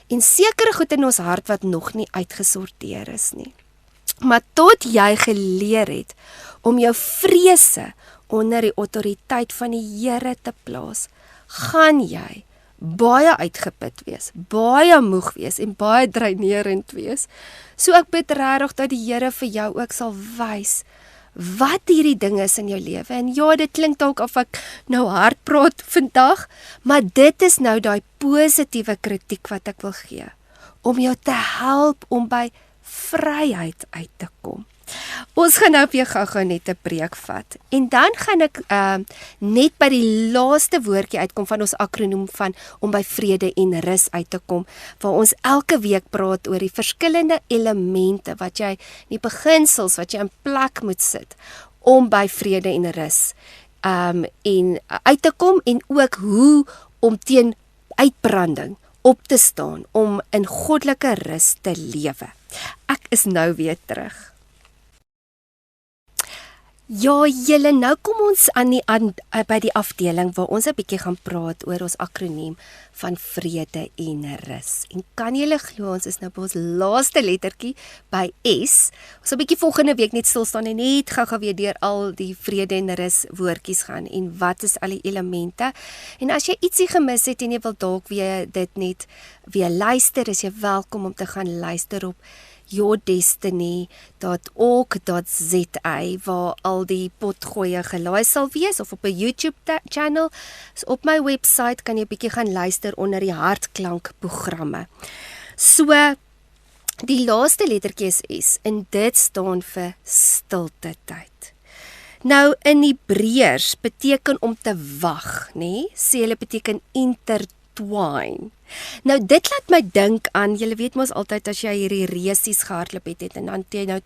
en sekere goed in ons hart wat nog nie uitgesorteer is nie. Maar tot jy geleer het om jou vrese onder die autoriteit van die Here te plaas, gaan jy baie uitgeput wees, baie moeg wees en baie dreinerend wees. So ek bid regtig dat die Here vir jou ook sal wys wat hierdie ding is in jou lewe. En ja, dit klink dalk of ek nou hard praat vandag, maar dit is nou daai positiewe kritiek wat ek wil gee, om jou te help om by vryheid uit te kom. Ons gaan nou weer gou net 'n preek vat. En dan gaan ek net by die laaste woordjie uitkom van ons akroniem van om by vrede en rus uit te kom, waar ons elke week praat oor die verskillende elemente wat jy, die beginsels wat jy in plek moet sit om by vrede en rus en uit te kom en ook hoe om teen uitbranding op te staan om in goddelike rus te lewe. Ek is nou weer terug. Ja, julle, nou kom ons by die afdeling waar ons 'n bietjie gaan praat oor ons akroniem van vrede en rus. En kan julle glo, ons is nou by ons laaste lettertjie by S. Ons sal 'n bietjie volgende week net stil staan en net gou weer deur al die vrede en rus woordjies gaan en wat is al die elemente. En as jy ietsie gemis het en jy wil dalk weer dit net weer luister, is jy welkom om te gaan luister op yourdestiny.org.za waar al die potgoeie gelaai sal wees of op 'n YouTube channel. So op my website kan jy 'n bietjie gaan luister onder die hartklank programme. So die laaste lettertjie is S en dit staan vir stilte tyd. Nou in Hebreërs beteken om te wag, nê? Sê hulle beteken intertwine. Nou dit laat my dink aan, julle weet mos altyd as jy hierdie resies gehardloop het en dan jy nou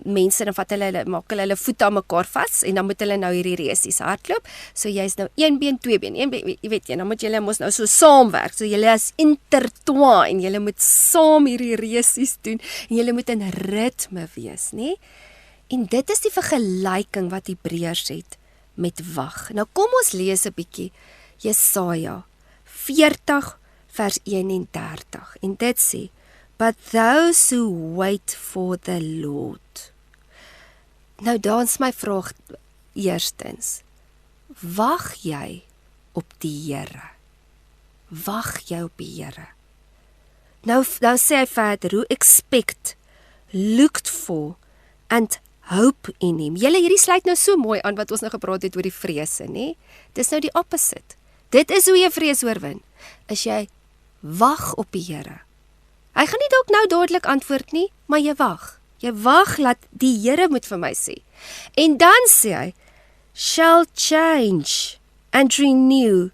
mense dan vat maak hulle voete aan mekaar vas en dan moet hulle nou hierdie resies hardloop. So jy's nou een been, twee been, een been, jy weet jy, dan moet julle mos nou so saamwerk. So julle is intertwine, julle moet saam hierdie resies doen en julle moet in ritme wees, nê? En dit is die vergelyking wat Hebreërs het met wag. Nou kom ons lees 'n bietjie Jesaja 40 vers 31 en dit sê, but those who wait for the Lord. Nou dans my vraag eerstens, wag jy op die Here? Wag jy op die Here? Nou sê hy verder, who expect, looked for and hope in him. Julle, hierdie sluit nou so mooi aan wat ons nou gepraat het oor die vrese, nê? Dis nou die opposite. Dit is hoe jy vrees oorwin, is jy wag op die Here. Hy gaan nie dalk nou dadelik antwoord nie, maar jy wag. Jy wag laat die Here moet vir my sê. En dan sê hy, shall change and renew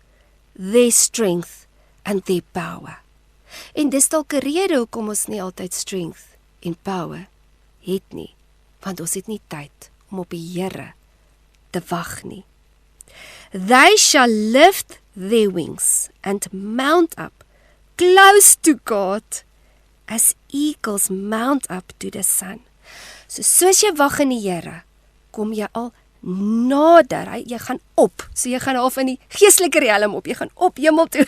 their strength and their power. En dis dalk 'n rede hoekom ons nie altyd strength en power het nie, want ons het nie tyd om op die Here te wag nie. They shall lift their wings and mount up close to God as eagles mount up to the sun. Soos jy wag in die Here, kom jy al nader, jy gaan op, so jy gaan half in die geestelike riem op, jy gaan op hemel toe.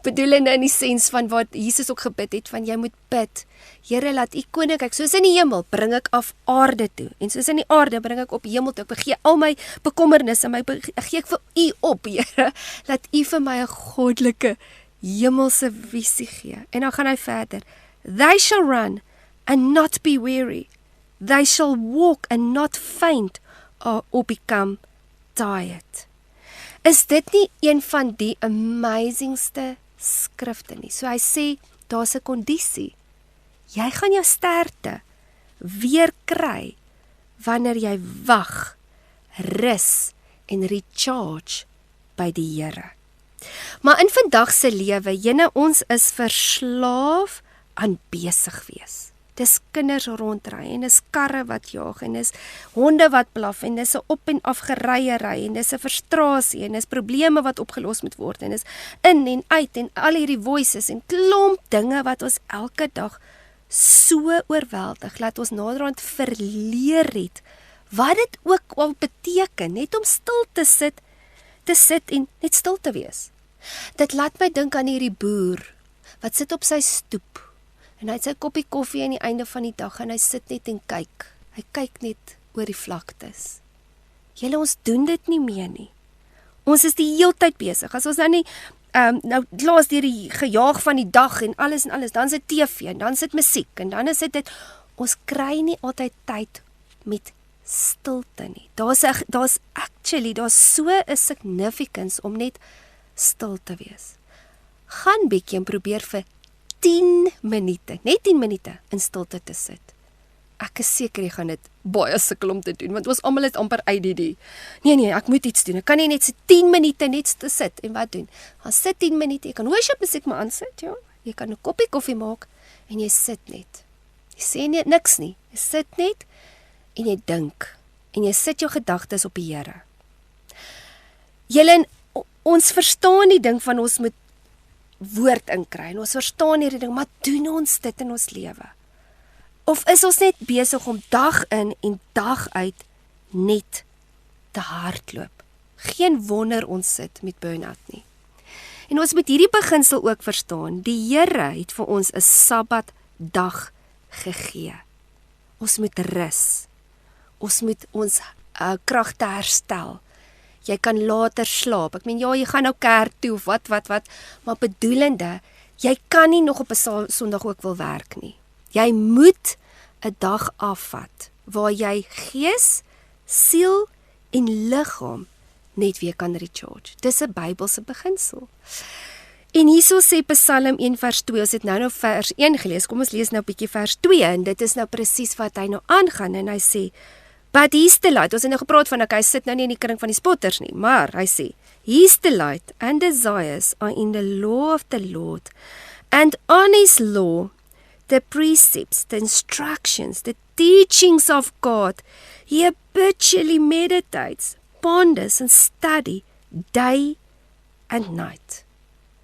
Bedoelende in die sens van wat Jesus ook gebid het, van jy moet bid, Here laat u koninkryk, soos in die hemel, bring ek af aarde toe, en soos in die aarde, bring ek op hemel toe, ek begee al my bekommernisse, gee ek vir u op, Here, laat u vir my 'n goddelike, hemelse visie gee, en dan gaan hy verder, they shall run, and not be weary, they shall walk, and not faint, or become tired. Is dit nie een van die amazingste skrifte nie? So hy sê, daar's 'n kondisie. Jy gaan jou sterkte weer kry, wanneer jy wag, rus en recharge by die Here. Maar in vandag se lewe, ons is verslaaf aan besig wees. Dis kinders rondry, en dis karre wat jaag, en dis honde wat blaf, en dis 'n op en af geryery, en dis 'n frustrasie, en dis probleme wat opgelos moet word, en dis in en uit, en al hierdie voices, en klomp dinge wat ons elke dag so oorweldig, laat ons naderhand verleer het, wat dit ook al beteken, net om stil te sit en net stil te wees. Dit laat my dink aan hierdie boer, wat sit op sy stoep, en hy het sy koppie koffie aan die einde van die dag, en hy sit net en kyk. Hy kyk net oor die vlaktes. Ons doen dit nie meer nie. Ons is die heeltyd besig. As ons nou nie, nou laas deur die gejaag van die dag en alles, dan sit TV, en dan sit musiek, en dan is dit, ons kry nie altyd tyd met stilte nie. Daar's so 'n significance om net stil te wees. Gaan bietjie en probeer vir 10 minute, net 10 minute in stilte te sit. Ek is seker jy gaan dit baie sukkel om te doen, want ons almal is amper ADD. Nee, ek moet iets doen. Ek kan nie net so 10 minute net te sit en wat doen. Gaan sit 10 minute, jy kan worship musiek maar aansit, ja. Jy kan 'n koppie koffie maak en jy sit net. Jy sê net niks nie. Jy sit net en jy dink en jy sit jou gedagtes op die Here. Ons verstaan die ding van ons moet woord inkry, en ons verstaan hierdie ding, maar doen ons dit in ons lewe? Of is ons net besig om dag in en dag uit net te hardloop? Geen wonder ons sit met burn-out nie. En ons moet hierdie beginsel ook verstaan, die Here het vir ons 'n Sabbatdag gegee. Ons moet rus. Ons moet ons kragte herstel. Jy kan later slaap. Ek meen, ja, jy gaan nou kerk toe of wat, maar bedoelende, jy kan nie nog op 'n Sondag ook wil werk nie. Jy moet 'n dag afvat, waar jy gees, siel en liggaam net weer kan recharge. Dis 'n Bybelse beginsel. En hierso sê Psalm 1 vers 2, ons het nou vers 1 gelees, kom ons lees nou 'n bietjie vers 2, en dit is nou presies wat hy nou aangaan, en hy sê, but his delight, ons het nou gepraat van, hy sit nou nie in die kring van die spotters nie, maar hy sê, his delight and desires are in the law of the Lord, and on his law, the precepts, the instructions, the teachings of God, he habitually meditates, ponders and study, day and night.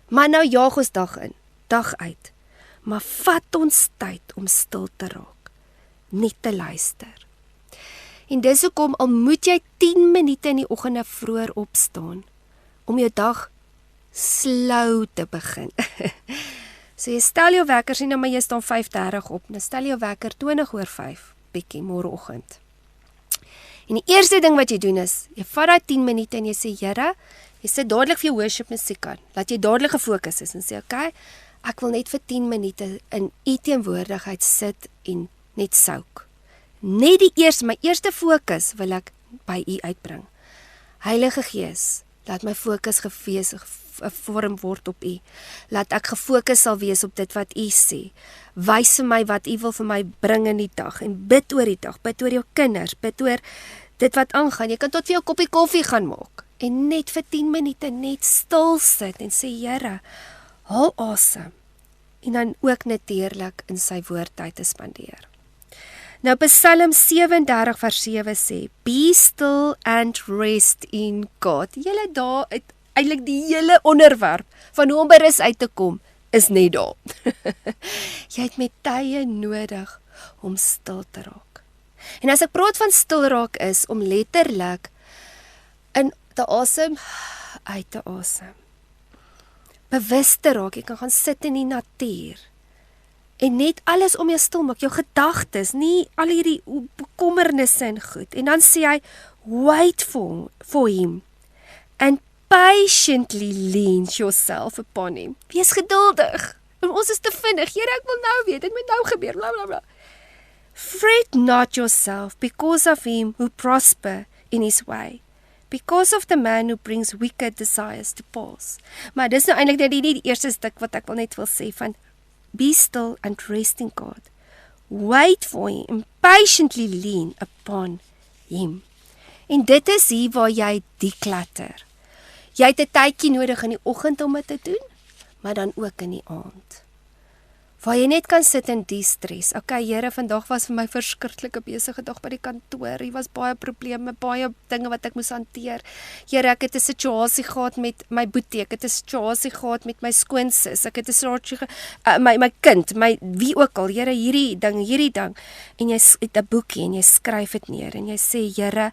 Maar nou jaag ons dag in, dag uit, maar vat ons tyd om stil te raak, net te luister. En dis hoekom, al moet jy 10 minute in die oggende vroeër opstaan, om jou dag slow te begin. So jy stel jou wekker, sien nou maar jy staan 5:30 op, dan stel jou wekker 20:05, bietjie môreoggend. En die eerste ding wat jy doen is, jy vat daai 10 minute en jy sê, Here, jy sit dadelik vir jou worship musiek aan, laat jy dadelik gefokus is en sê, okay, ek wil net vir 10 minute in u teenwoordigheid sit en net souk. Net my eerste fokus wil ek by u uitbring. Heilige Gees, Laat my fokus gevorm word op U. Laat ek gefokus sal wees op dit wat U sê. Wys vir my wat U wil vir my bring in die dag en bid oor die dag, bid oor jou kinders, bid oor dit wat aangaan. Jy kan tot vir jou koppie koffie gaan maak en net vir 10 minute net stil sit en sê Here, haal asem. En dan ook natuurlik in sy woordtyd te spandeer. Nou Psalm 37 vers 7 sê, Be still and rest in God. Julle daar, eintlik die hele onderwerp van hoe om by rus uit te kom, is net daar. Jy het met tye nodig om stil te raak. En as ek praat van stil raak is, om letterlik in te asem, uit te asem. Bewus te raak, jy kan gaan sit in die natuur. En net alles om jou stil maak, jou gedagtes, nie al hierdie bekommernisse en goed. En dan sê hy, wait for him, and patiently lean yourself upon him. Wees geduldig. En ons is te vinnig. Here, ek wil nou weet, dit moet nou gebeur, bla bla bla. Fret not yourself because of him who prosper in his way, because of the man who brings wicked desires to pass. Maar dis nou eintlik net die eerste stuk wat ek wil net wil sê van be still and rest in God. Wait for him and patiently lean upon him. En dit is hier waar jy declutter. Jy het 'n tydjie nodig in die oggend om dit te doen, maar dan ook in die aand. Waar jy net kan sit in die stres. Okay, Here, vandag was vir my verskriklike besige dag by die kantoor. Hier was baie probleme, baie dinge wat ek moes hanteer. Here, ek het 'n situasie gehad met my boetie, ek het 'n situasie gehad met my skoonsis, ek het 'n situasie my kind, wie ook al. Here, hierdie ding. En jy het 'n boekie en jy skryf dit neer en jy sê, Here,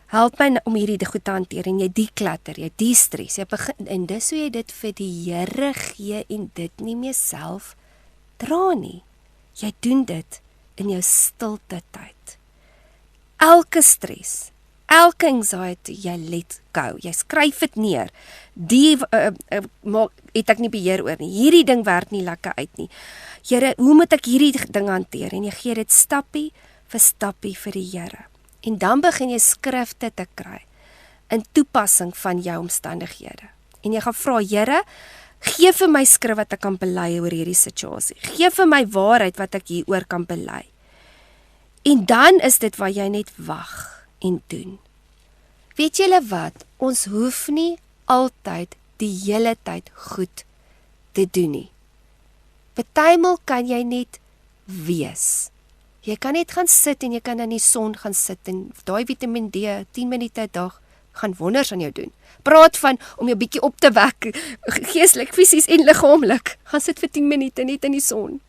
help my om hierdie goed te hanteer en jy declutter, jy de-stress, jy begin en dis hoe jy dit vir die Here gee en dit nie meer self dra nie. Jy doen dit in jou stilte tyd. Elke stres, elke anxiety, jy let go. Jy skryf dit neer. Die het ek nie beheer oor nie. Hierdie ding werk nie lekker uit nie. Here, hoe moet ek hierdie ding hanteer? En jy gee dit stappie vir stappie vir die Here. En dan begin jy skrifte te kry in toepassing van jou omstandighede. En jy gaan vra, Here, gee vir my skrif wat ek kan bely oor hierdie situasie. Gee vir my waarheid wat ek hieroor kan bely. En dan is dit waar jy net wag en doen. Weet julle wat? Ons hoef nie altyd die hele tyd goed te doen nie. Partymal kan jy net wees. Jy kan net gaan sit en jy kan in die son gaan sit en daai Vitamiin D 10 minute 'n dag gaan wonders aan jou doen. Praat van om jou bietjie op te wek, geestelik, fisies en liggaamlik. Gaan sit vir 10 minute net in die son.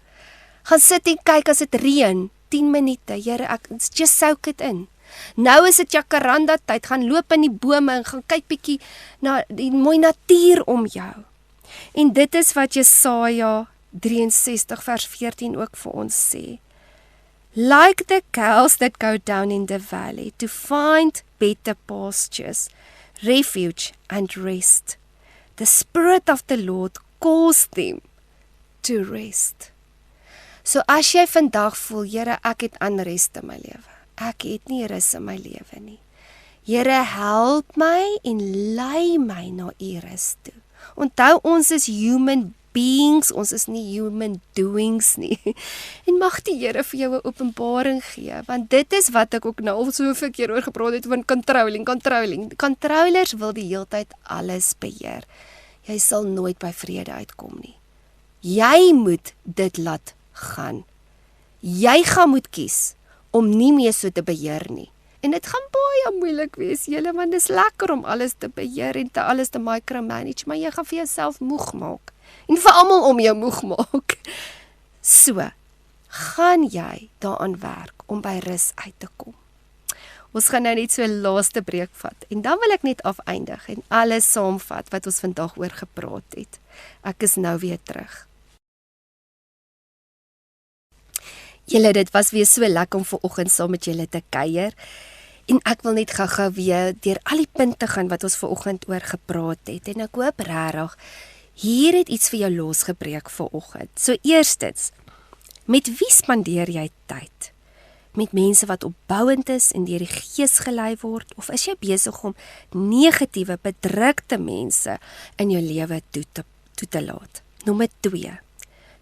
Gaan sit en kyk as dit reën, 10 minute. Here, ek just soak it in. Nou is dit jacaranda tyd, gaan loop in die bome en gaan kyk bietjie na die mooi natuur om jou. En dit is wat Jesaja 63 vers 14 ook vir ons sê. Like the cows that go down in the valley to find better pastures, refuge and rest. The Spirit of the Lord calls them to rest. So as jy vandag voel, Here, ek het unrest in my lewe. Ek het nie rus in my lewe nie. Here, help my en lei my na U rus toe. Onthou, ons is human beings, ons is nie human doings nie. En mag die Here vir jou 'n openbaring gee, want dit is wat ek ook nou al soveel keer oor gepraat het van controlling. Controllers wil die heeltyd alles beheer. Jy sal nooit by vrede uitkom nie. Jy moet dit laat gaan. Jy gaan moet kies om nie meer so te beheer nie. En dit gaan baie moeilik wees, julle, want dit is lekker om alles te beheer en alles te micromanage, maar jy gaan vir jouself moeg maak. En vir almal om jou moeg maak. So, gaan jy daaraan werk om by rus uit te kom. Ons gaan nou net so 'n laaste breek vat. En dan wil ek net afeindig en alles saamvat wat ons vandag oor gepraat het. Ek is nou weer terug. Julle, dit was weer so lekker om vanoggend saam met julle te kuier. En ek wil net gou-gou weer deur al die punte gaan wat ons vanoggend oor gepraat het. En ek hoop regtig hier het iets vir jou losgebreek vanoggend. So eerstens, met wie spandeer jy tyd? met mense wat opbouend is en deur die Gees gelei word, of is jy besig om negatiewe, bedrukte mense in jou lewe toe te laat? Nommer 2.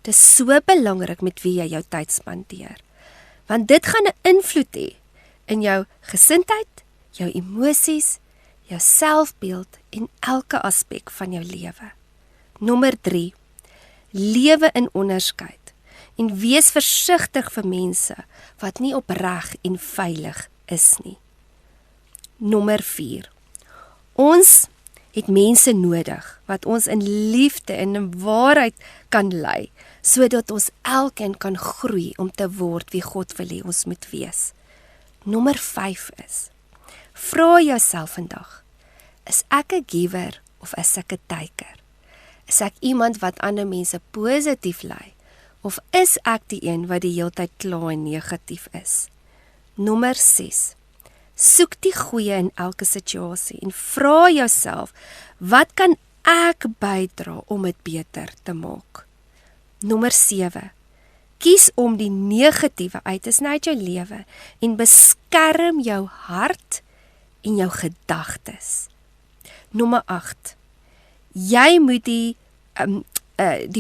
Dit is so belangrik met wie jy jou tyd spandeer, want dit gaan 'n invloed hê in jou gesindheid, jou emosies, jou selfbeeld en elke aspek van jou lewe. Nommer 3. Lewe in onderskeid en wees versigtig vir mense wat nie opreg en veilig is nie. Nommer 4. Ons het mense nodig wat ons in liefde en in waarheid kan lei, sodat ons elkeen kan groei om te word wie God wil hê ons moet wees. Nommer 5 is, vra jouself vandag, is ek 'n giver of is ek 'n taker? Is ek iemand wat ander mense positief lei, of is ek die een wat die heeltyd kla en negatief is? Nommer 6. Soek die goeie in elke situasie en vra jouself, wat kan ek bydra om dit beter te maak? Nommer 7. Kies om die negatiewe uit te sny uit jou lewe en beskerm jou hart en jou gedagtes. Nommer 8. Jy moet die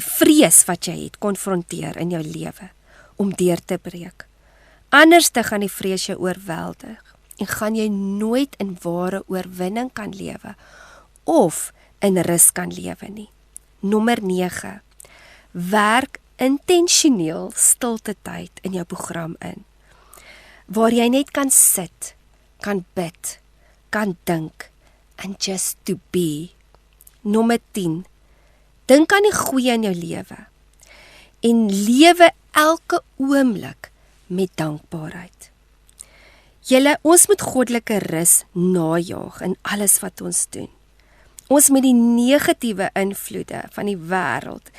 vrees wat jy het konfronteer in jou lewe om deur te breek. Anders te gaan die vrees jou oorweldig en gaan jy nooit in ware oorwinning kan lewe of in rus kan lewe nie. Nommer 9. Werk intentioneel stilte tyd in jou program in, waar jy net kan sit, kan bid, kan dink, and just to be. Nommer 10. Dink aan die goeie in jou lewe en lewe elke oomblik met dankbaarheid. Ons moet goddelike rus najaag in alles wat ons doen. Ons moet die negatiewe invloede van die wêreld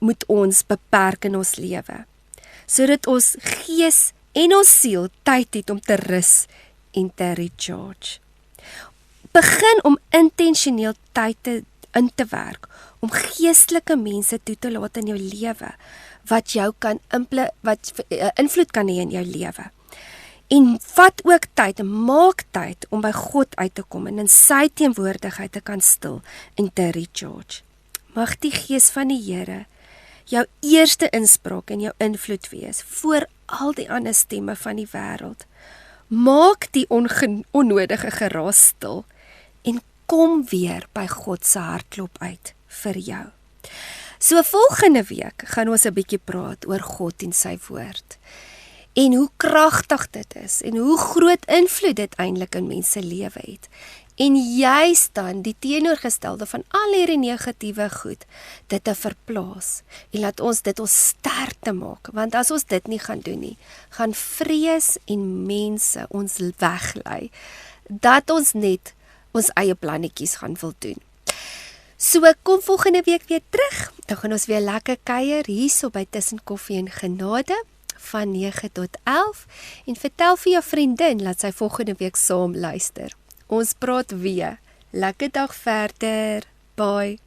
moet ons beperk in ons lewe, sodat ons gees en ons siel tyd het om te rus en te recharge. Begin om intentioneel tyd in te werk, om geestelike mense toe te laat in jou lewe, wat jou kan invloed kan hê in jou lewe. En vat ook tyd, en maak tyd om by God uit te kom en in sy teenwoordigheid te kan stil en te recharge. Mag die Gees van die Here jou eerste inspraak en jou invloed wees voor al die ander stemme van die wêreld. Maak die onnodige geraas stil en kom weer by God se hartklop uit vir jou. So volgende week gaan ons 'n bietjie praat oor God en sy woord. En hoe kragtig dit is en hoe groot invloed dit eintlik in mense lewe het. En juist dan die teenoorgestelde van al hierdie negatiewe goed, dit te verplaas. En laat ons dit ons sterk te maak, want as ons dit nie gaan doen nie, gaan vrees en mense ons weglei, dat ons net ons eie plannetjies gaan wil doen. So kom volgende week weer terug, dan gaan ons weer lekker kuier hierso by Tussen Koffie en Genade, van 9 tot 11, en vertel vir jou vriendin, laat sy volgende week saam luister. Ons praat weer. Lekker dag verder. Bye.